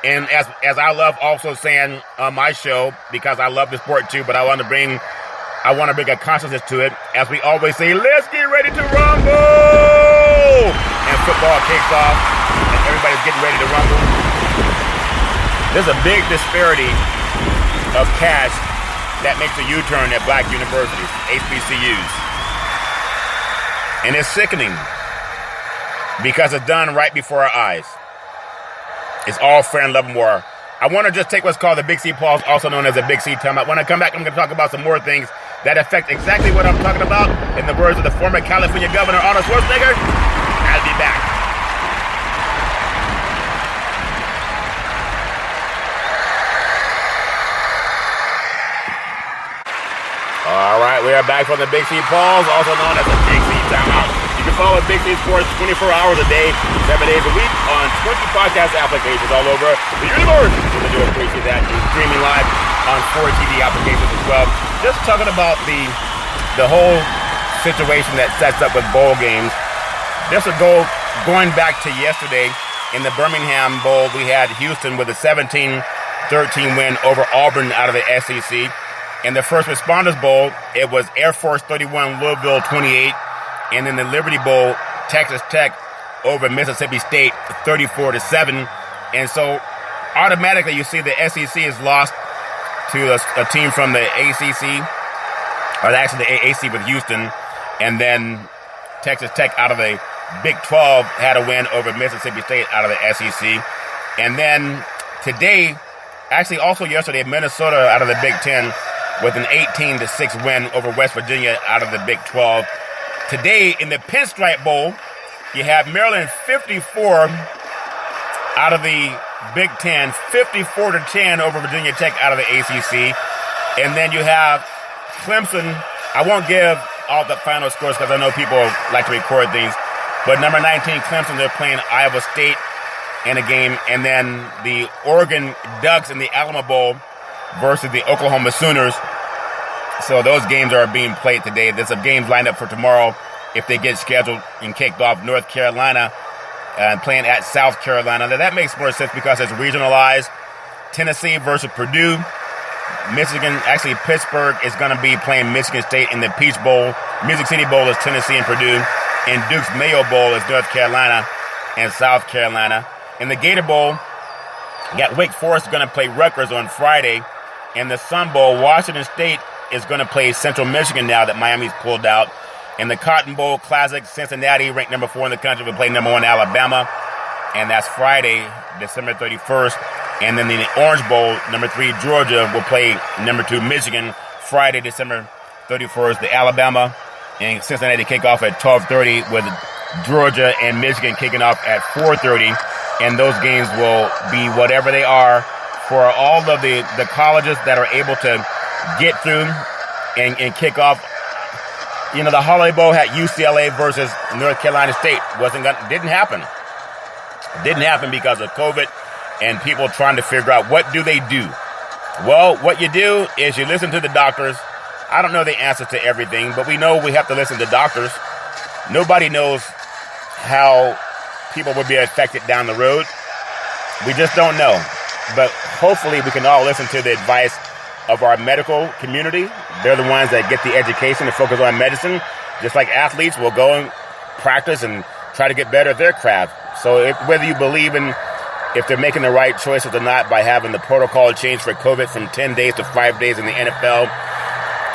And as I love also saying on my show, because I love the sport too, but I want to bring a consciousness to it. As we always say, let's get ready to rumble! And football kicks off, and everybody's getting ready to rumble. There's a big disparity of cash that makes a U-turn at black universities, HBCUs. And it's sickening because it's done right before our eyes. It's all fair and love and war. I want to just take what's called the Big C pause, also known as the Big C timeout. When I come back, I'm going to talk about some more things that affect exactly what I'm talking about. In the words of the former California Governor, Arnold Schwarzenegger, I'll be back. All right, we are back from the Big C pause, also known as the Big C timeout. You can follow Big C Sports 24 hours a day, 7 days a week on 20 podcast applications all over the universe. We do appreciate that. You're streaming live on 4 TV applications as well. Just talking about the whole situation that sets up with bowl games. Just a goal going back to yesterday in the Birmingham Bowl, we had Houston with a 17-13 win over Auburn out of the SEC. In the First Responders Bowl, it was Air Force 31, Louisville 28. And in the Liberty Bowl, Texas Tech over Mississippi State 34-7. And so automatically you see the SEC is lost to a team from the ACC, or actually the AAC with Houston. And then Texas Tech out of the Big 12 had a win over Mississippi State out of the SEC. And then today, actually also yesterday, Minnesota out of the Big 10 with an 18-6 win over West Virginia out of the Big 12. Today, in the Pinstripe Bowl, you have Maryland 54 out of the Big 10, 54-10 over Virginia Tech out of the ACC. And then you have Clemson. I won't give all the final scores because I know people like to record things. But number 19, Clemson, they're playing Iowa State in a game. And then the Oregon Ducks in the Alamo Bowl versus the Oklahoma Sooners. So those games are being played today. There's some games lined up for tomorrow if they get scheduled and kicked off. North Carolina playing at South Carolina. Now that makes more sense because it's regionalized. Tennessee versus Purdue. Michigan, actually Pittsburgh is going to be playing Michigan State in the Peach Bowl. Music City Bowl is Tennessee and Purdue. And Duke's Mayo Bowl is North Carolina and South Carolina. In the Gator Bowl, you got Wake Forest going to play Rutgers on Friday. In the Sun Bowl, Washington State is going to play Central Michigan now that Miami's pulled out. In the Cotton Bowl Classic, Cincinnati, ranked number 4 in the country, will play number 1 Alabama. And that's Friday, December 31st. And then in the Orange Bowl, number 3 Georgia will play number 2 Michigan, Friday, December 31st. The Alabama and Cincinnati kick off at 12:30 with Georgia and Michigan kicking off at 4:30. And those games will be whatever they are for all of the colleges that are able to get through and kick off. You know, the Holiday Bowl had UCLA versus North Carolina State. Didn't happen. Didn't happen because of COVID and people trying to figure out what do they do. Well, what you do is you listen to the doctors. I don't know the answer to everything, but we know we have to listen to doctors. Nobody knows how people will be affected down the road. We just don't know. But hopefully we can all listen to the advice of our medical community. They're the ones that get the education to focus on medicine. Just like athletes will go and practice and try to get better at their craft. So whether you believe in if they're making the right choices or not by having the protocol change for COVID from 10 days to 5 days in the NFL,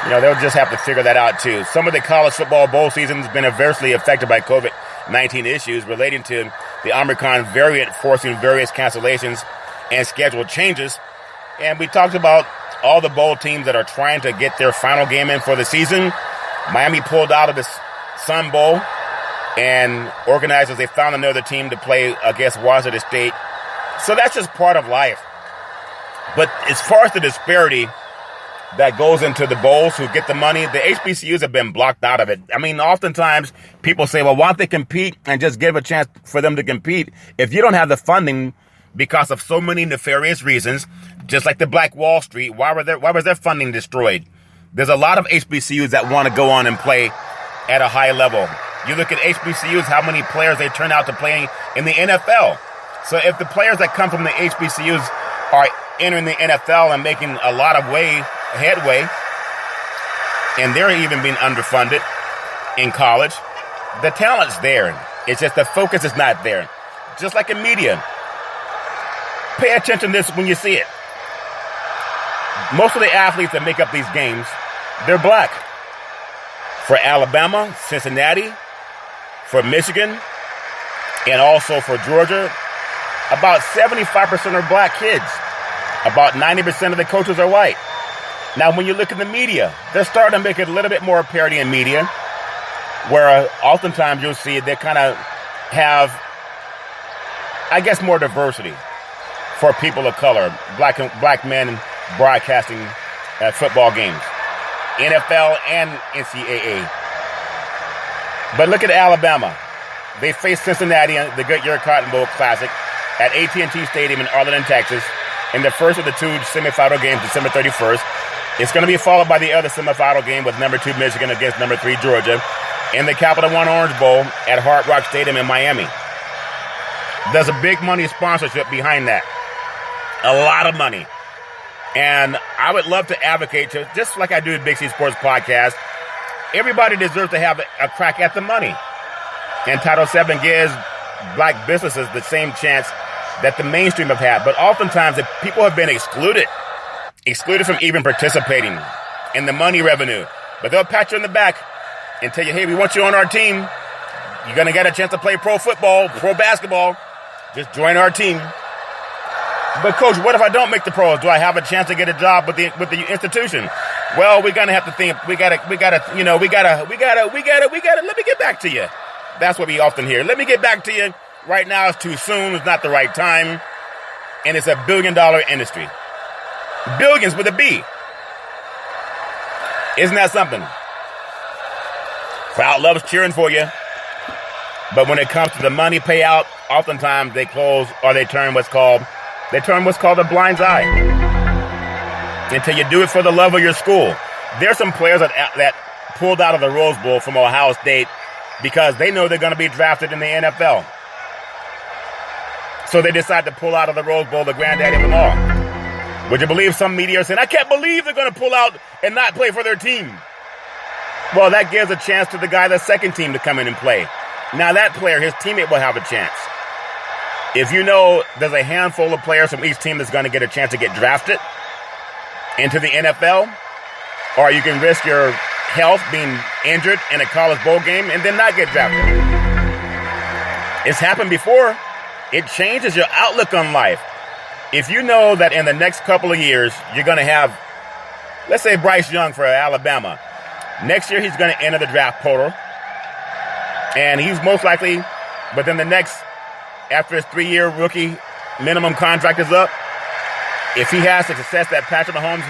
you know, they'll just have to figure that out too. Some of the college football bowl season has been adversely affected by COVID-19 issues relating to the Omicron variant forcing various cancellations and schedule changes. And we talked about all the bowl teams that are trying to get their final game in for the season. Miami pulled out of the Sun Bowl, and organizers, they found another team to play against Washington State. So that's just part of life. But as far as the disparity that goes into the bowls who get the money, the HBCUs have been blocked out of it. I mean, oftentimes people say, well, why don't they compete and just give a chance for them to compete? If you don't have the funding because of so many nefarious reasons, just like the Black Wall Street, why was their funding destroyed? There's a lot of HBCUs that want to go on and play at a high level. You look at HBCUs, how many players they turn out to play in the NFL. So if the players that come from the HBCUs are entering the NFL and making a lot of headway, and they're even being underfunded in college, the talent's there. It's just the focus is not there. Just like in media. Pay attention to this when you see it. Most of the athletes that make up these games, they're black. For Alabama, Cincinnati, for Michigan, and also for Georgia, about 75% are black kids. About 90% of the coaches are white. Now, when you look at the media, they're starting to make it a little bit more parity in media, where oftentimes you'll see they kind of have, I guess, more diversity for people of color, black men broadcasting football games, NFL and NCAA. But look at Alabama. They face Cincinnati in the Goodyear Cotton Bowl Classic at AT&T Stadium in Arlington, Texas, in the first of the two semifinal games, December 31st. It's going to be followed by the other semifinal game with number 2 Michigan against number 3 Georgia in the Capital One Orange Bowl at Hard Rock Stadium in Miami. There's a big money sponsorship behind that. A lot of money. And I would love to advocate, just like I do at Big C Sports Podcast, everybody deserves to have a crack at the money. And Title VII gives black businesses the same chance that the mainstream have had. But oftentimes, the people have been excluded from even participating in the money revenue. But they'll pat you on the back and tell you, hey, we want you on our team. You're going to get a chance to play pro football, pro basketball. Just join our team. But coach, what if I don't make the pros? Do I have a chance to get a job with the institution? Well, we're gonna have to think. We gotta. Let me get back to you. That's what we often hear. Let me get back to you. Right now, it's too soon. It's not the right time. And it's a $1 billion industry. Billions with a B. Isn't that something? Crowd loves cheering for you. But when it comes to the money payout, oftentimes they close or they turn what's called a blind eye. Until you do it for the love of your school. There's some players that pulled out of the Rose Bowl from Ohio State because they know they're going to be drafted in the NFL. So they decide to pull out of the Rose Bowl, the granddaddy of them all. Would you believe some media are saying, I can't believe they're going to pull out and not play for their team? Well, that gives a chance to the guy, the second team, to come in and play. Now that player, his teammate, will have a chance. If you know there's a handful of players from each team that's going to get a chance to get drafted into the NFL, or you can risk your health being injured in a college bowl game and then not get drafted. It's happened before. It changes your outlook on life. If you know that in the next couple of years, you're going to have, let's say Bryce Young for Alabama. Next year, he's going to enter the draft portal. And he's most likely, within the next, after his 3-year rookie minimum contract is up, if he has the success that Patrick Mahomes,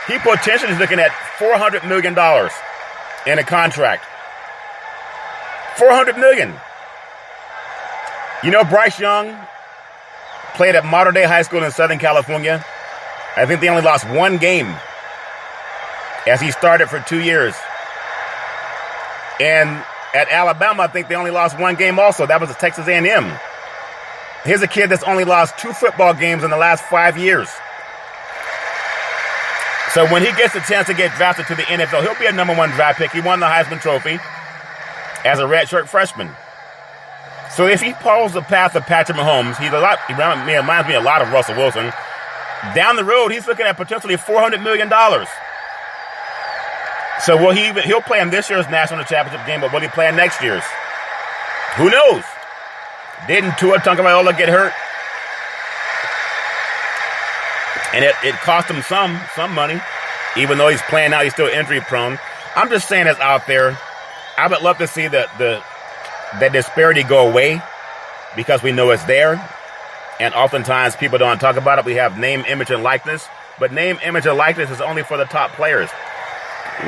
he potentially is looking at $400 million in a contract. $400 million. You know, Bryce Young played at Mater Dei High School in Southern California. I think they only lost one game as he started for 2 years. And at Alabama, I think they only lost one game also. That was at Texas A&M. Here's a kid that's only lost 2 football games in the last 5 years. So when he gets a chance to get drafted to the NFL, he'll be a number 1 draft pick. He won the Heisman Trophy as a redshirt freshman. So if he follows the path of Patrick Mahomes, he reminds me a lot of Russell Wilson. Down the road, he's looking at potentially $400 million. So he'll play in this year's national championship game, but will he play in next year's? Who knows? Didn't Tua Tagovailoa get hurt? And it cost him some money. Even though he's playing now, he's still injury prone. I'm just saying it's out there. I would love to see that disparity go away because we know it's there. And oftentimes people don't talk about it. We have name, image, and likeness. But name, image, and likeness is only for the top players.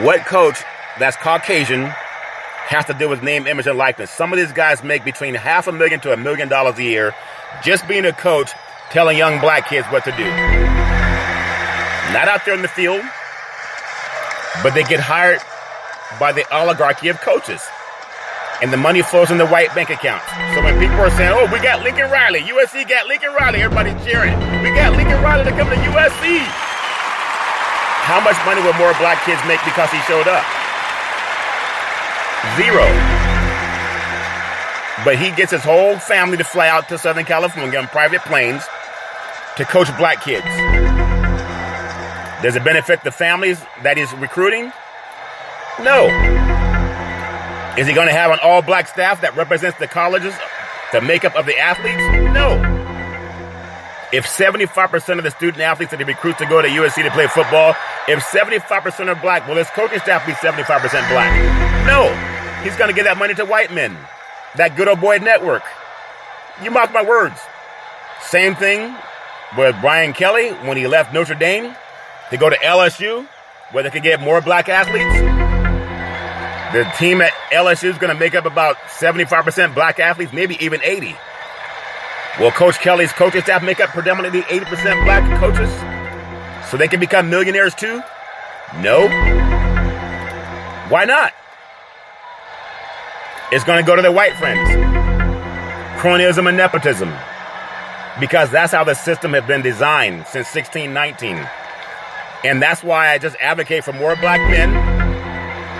What coach that's Caucasian has to do with name, image, and likeness? Some of these guys make between $500,000 to $1 million a year just being a coach telling young black kids what to do. Not out there in the field, but they get hired by the oligarchy of coaches. and the money flows in the white bank accounts. So when people are saying, oh, we got Lincoln Riley, USC got Lincoln Riley, everybody's cheering. We got Lincoln Riley to come to USC. How much money will more black kids make because he showed up? Zero. But he gets his whole family to fly out to Southern California on private planes to coach black kids. Does it benefit the families that he's recruiting? No. Is he going to have an all-black staff that represents the colleges, the makeup of the athletes? No. If 75% of the student athletes that he recruits to go to USC to play football, if 75% are black, will his coaching staff be 75% black? No. He's going to give that money to white men. That good old boy network. You mark my words. Same thing with Brian Kelly when he left Notre Dame to go to LSU, where they could get more black athletes. The team at LSU is going to make up about 75% black athletes, maybe even 80. Will Coach Kelly's coaching staff make up predominantly 80% black coaches so they can become millionaires too? No. Why not? It's going to go to their white friends. Cronyism and nepotism. Because that's how the system has been designed since 1619. And that's why I just advocate for more black men,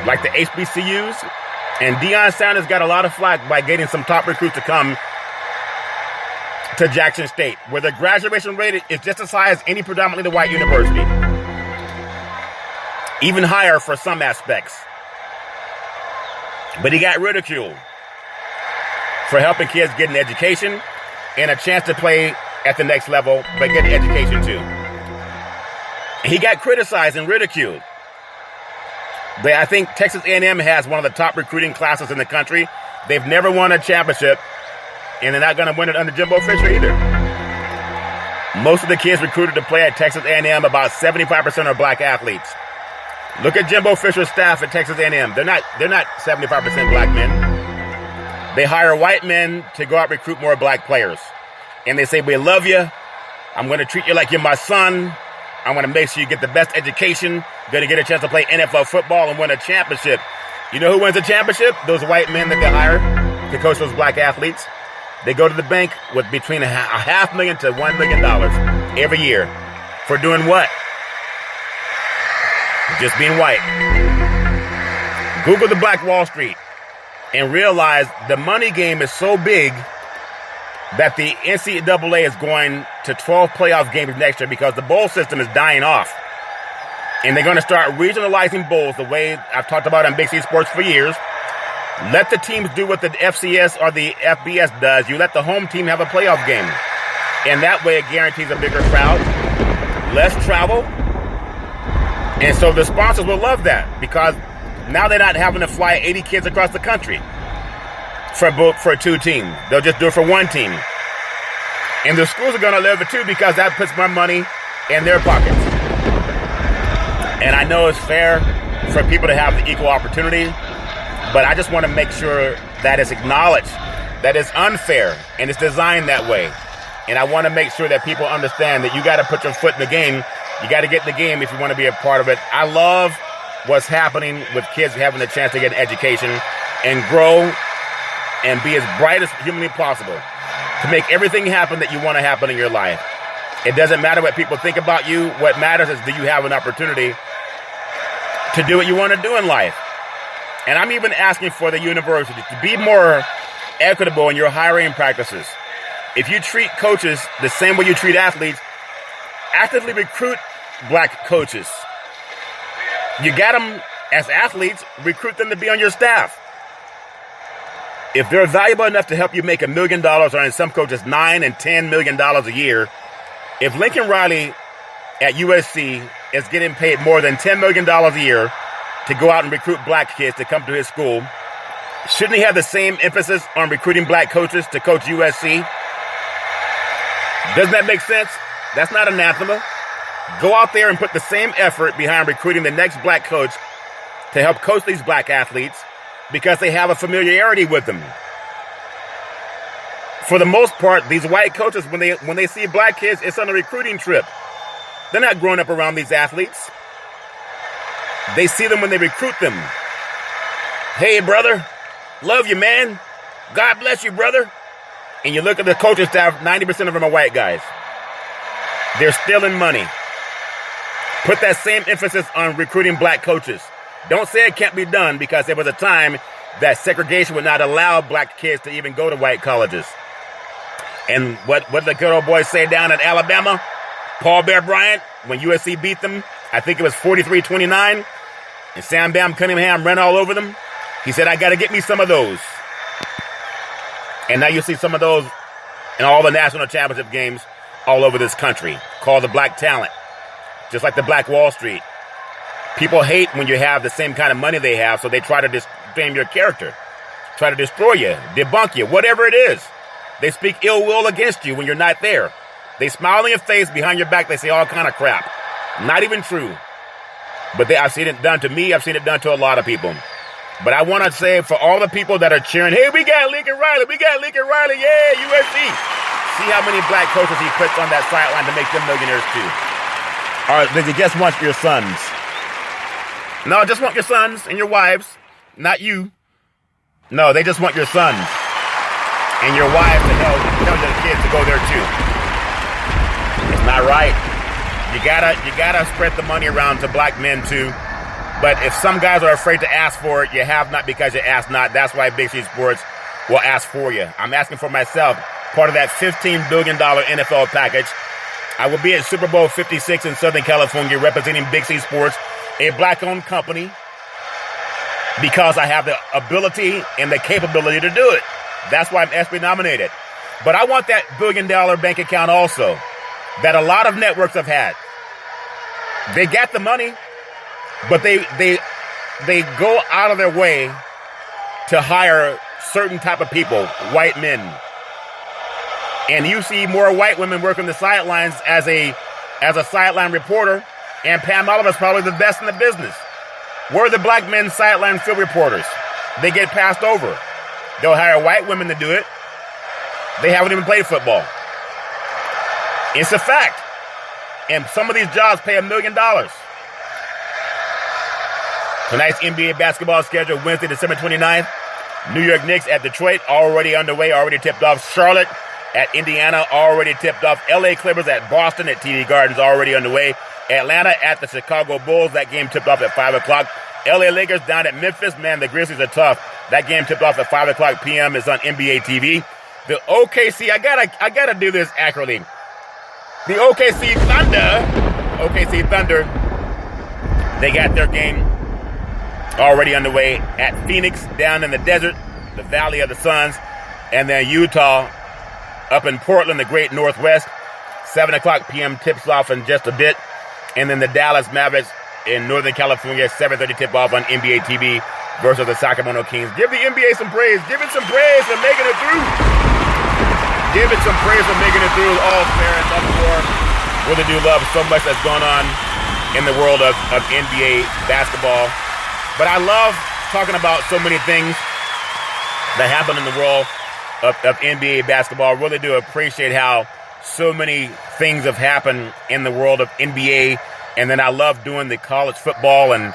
like the HBCUs. And Deion Sanders got a lot of flack by getting some top recruits to come to Jackson State, where the graduation rate is just as high as any predominantly white university. Even higher for some aspects. But he got ridiculed for helping kids get an education and a chance to play at the next level, but get an education too. He got criticized and ridiculed. But I think Texas A&M has one of the top recruiting classes in the country. They've never won a championship, and they're not going to win it under Jimbo Fisher either. Most of the kids recruited to play at Texas A&M, about 75% are black athletes. Look at Jimbo Fisher's staff at Texas A&M. They're not 75% black men. They hire white men to go out and recruit more black players. And they say, we love you. I'm going to treat you like you're my son. I'm going to make sure you get the best education. You're going to get a chance to play NFL football and win a championship. You know who wins a championship? Those white men that they hire to coach those black athletes. They go to the bank with between $500,000 to $1 million every year. For doing what? Just being white. Google the Black Wall Street and realize the money game is so big that the NCAA is going to 12 playoff games next year because the bowl system is dying off. And they're going to start regionalizing bowls the way I've talked about on Big C Sports for years. Let the teams do what the FCS or the FBS does. You let the home team have a playoff game. And that way it guarantees a bigger crowd, less travel. And so the sponsors will love that because now they're not having to fly 80 kids across the country for two teams. They'll just do it for one team. And the schools are going to love it too because that puts more money in their pockets. And I know it's fair for people to have the equal opportunity, but I just want to make sure that it's acknowledged that it's unfair and it's designed that way. And I want to make sure that people understand that you got to put your foot in the game. You got to get in the game if you want to be a part of it. I love what's happening with kids having the chance to get an education and grow and be as bright as humanly possible to make everything happen that you want to happen in your life. It doesn't matter what people think about you. What matters is do you have an opportunity to do what you want to do in life. And I'm even asking for the university to be more equitable in your hiring practices. If you treat coaches the same way you treat athletes, actively recruit black coaches. You got them as athletes, recruit them to be on your staff. If they're valuable enough to help you make $1 million, or in some coaches $9 and $10 million a year, if Lincoln Riley at USC is getting paid more than $10 million a year to go out and recruit black kids to come to his school, shouldn't he have the same emphasis on recruiting black coaches to coach USC? Doesn't that make sense? That's not anathema. Go out there and put the same effort behind recruiting the next black coach to help coach these black athletes because they have a familiarity with them. For the most part, these white coaches, when they see black kids, it's on a recruiting trip. They're not growing up around these athletes. They see them when they recruit them. Hey, brother, Love you, man. God bless you, brother. And you look at the coaching staff, 90% of them are white guys. They're stealing money. Put that same emphasis on recruiting black coaches. Don't say it can't be done, because there was a time that segregation would not allow black kids to even go to white colleges. And what did the good old boys say down in Alabama? Paul Bear Bryant, when USC beat them, I think it was 43-29, and Sam Bam Cunningham ran all over them. He said, I got to get me some of those. And now you see some of those in all the national championship games all over this country, called the black talent, just like the Black Wall Street. People hate when you have the same kind of money they have, so they try to defame your character, try to destroy you, debunk you, whatever it is. They speak ill will against you when you're not there. They smile in your face, behind your back, they say all kind of crap. Not even true. But I've seen it done to me, I've seen it done to a lot of people. But I want to say, for all the people that are cheering, hey, we got Lincoln Riley, yeah, USC. See how many black coaches he puts on that sideline to make them millionaires too. Or does he just want your sons? No, just want your sons and your wives, not you. No, they just want your sons and your wives to tell your kids to go there too. It's not right. You gotta spread the money around to black men too. But if some guys are afraid to ask for it, you have not because you ask not. That's why Big C Sports will ask for you. I'm asking for myself, part of that $15 billion NFL package. I will be at Super Bowl 56 in Southern California representing Big C Sports, a black-owned company, because I have the ability and the capability to do it. That's why I'm ESPY nominated. But I want that $1 billion bank account also that a lot of networks have had. They got the money, but they go out of their way to hire certain type of people, white men. And you see more white women working the sidelines as a sideline reporter, and Pam Oliver's probably the best in the business. Where are the black men sideline field reporters? They get passed over. They'll hire white women to do it. They haven't even played football. It's a fact. And some of these jobs pay $1 million. Tonight's NBA basketball schedule, Wednesday, December 29th. New York Knicks at Detroit, already underway, already tipped off. Charlotte at Indiana, already tipped off. LA Clippers at Boston at TD Gardens, already underway. Atlanta at the Chicago Bulls, that game tipped off at 5 o'clock. LA Lakers down at Memphis, man, the Grizzlies are tough. That game tipped off at 5 o'clock p.m. It's on NBA TV. The OKC, I gotta do this accurately. The OKC Thunder, they got their game already underway at Phoenix, down in the desert, the Valley of the Suns, and then Utah up in Portland, the great Northwest. 7 o'clock p.m. tips off in just a bit. And then the Dallas Mavericks in Northern California, 7:30 tip-off on NBA TV versus the Sacramento Kings. Give the NBA some praise. Give it some praise for making it through. Give it some praise for making it through. All fair and nothing more. Really do love so much that's going on in the world of NBA basketball. But I love talking about so many things that happen in the world of NBA basketball. Really do appreciate how so many things have happened in the world of NBA. And then I love doing the college football and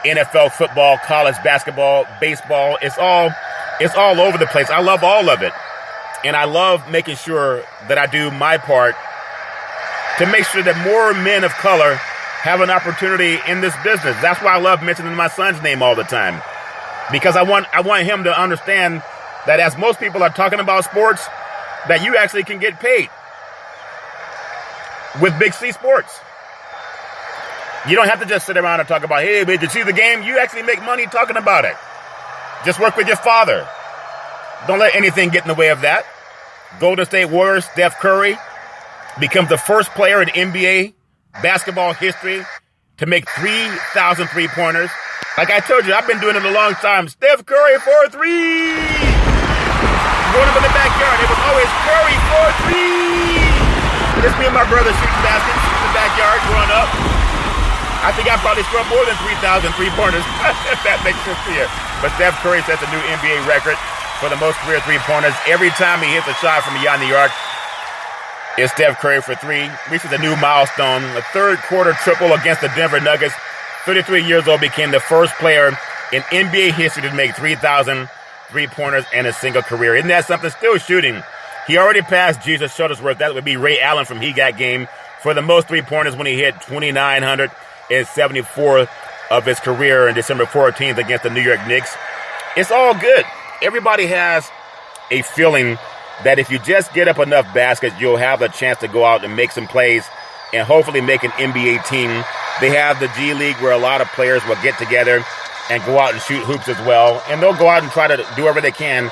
NFL football, college basketball, baseball. It's all over the place. I love all of it. And I love making sure that I do my part to make sure that more men of color have an opportunity in this business. That's why I love mentioning my son's name all the time. Because I want him to understand that as most people are talking about sports, that you actually can get paid with Big C Sports. You don't have to just sit around and talk about, hey, did you see the game? You actually make money talking about it. Just work with your father. Don't let anything get in the way of that. Golden State Warriors, Steph Curry, becomes the first player in NBA basketball history to make 3,000 three-pointers. Like I told you, I've been doing it a long time. Steph Curry for three. Going up in the backyard, it was always Curry for three. It's me and my brother shooting baskets in the backyard growing up. I think I probably scored more than 3,000 three-pointers, if that makes sense to you. But Steph Curry sets a new NBA record for the most career three-pointers. Every time he hits a shot from beyond the arc, it's Steph Curry for three. Reaches a new milestone, a third-quarter triple against the Denver Nuggets. 33 years old, became the first player in NBA history to make 3,000 3-pointers in his single career. Isn't that something? Still shooting. He already passed Jesus Shuttlesworth. That would be Ray Allen from He Got Game for the most 3-pointers when he hit 2,974 of his career in December 14th against the New York Knicks. It's all good. Everybody has a feeling that if you just get up enough baskets, you'll have a chance to go out and make some plays and hopefully make an NBA team. They have the G League where a lot of players will get together and go out and shoot hoops as well. And they'll go out and try to do whatever they can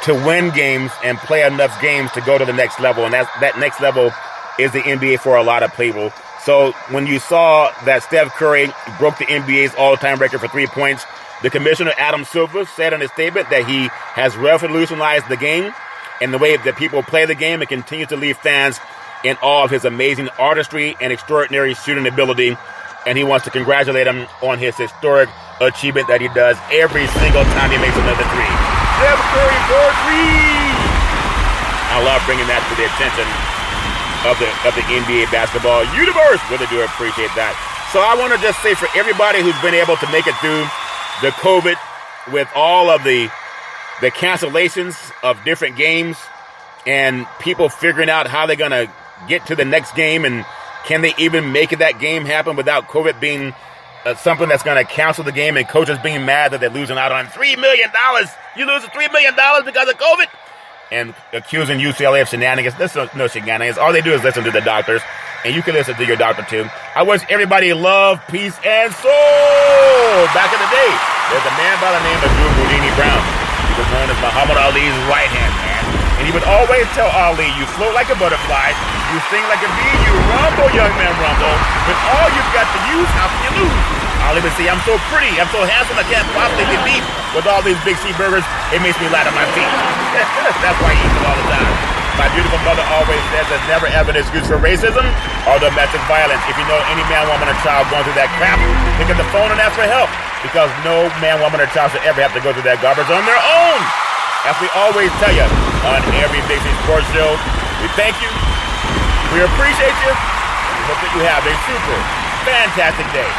to win games and play enough games to go to the next level. And that next level is the NBA for a lot of people. So when you saw that Steph Curry broke the NBA's all-time record for 3 points, the commissioner, Adam Silver, said in a statement that he has revolutionized the game and the way that people play the game and continues to leave fans in awe of his amazing artistry and extraordinary shooting ability. And he wants to congratulate him on his historic achievement that he does every single time he makes another three. Steph Curry for 3! I love bringing that to the attention of the NBA basketball universe. Really do appreciate that. So I want to just say for everybody who's been able to make it through the COVID with all of the cancellations of different games and people figuring out how they're going to get to the next game and can they even make that game happen without COVID being something that's going to cancel the game and coaches being mad that they're losing out on $3 million. You lose $3 million because of COVID? And accusing UCLA of shenanigans. There's no shenanigans. All they do is listen to the doctors, and you can listen to your doctor too. I wish everybody love, peace, and soul. Back in the day, there's a man by the name of Drew Houdini Brown. He was known as Muhammad Ali's right-hand man. And he would always tell Ali, you float like a butterfly, you sing like a bee, you rumble, young man, rumble. With all you've got to use, how can you lose? Ali would say, I'm so pretty, I'm so handsome, I can't possibly be beat. With all these big C burgers, it makes me land on my feet. That's why he eats them all the time. My beautiful mother always says there's never ever an excuse for racism or domestic violence. If you know any man, woman, or child going through that crap, pick up the phone and ask for help. Because no man, woman, or child should ever have to go through that garbage on their own. As we always tell you on every Big C Sports Show, we thank you, we appreciate you, and we hope that you have a super fantastic day.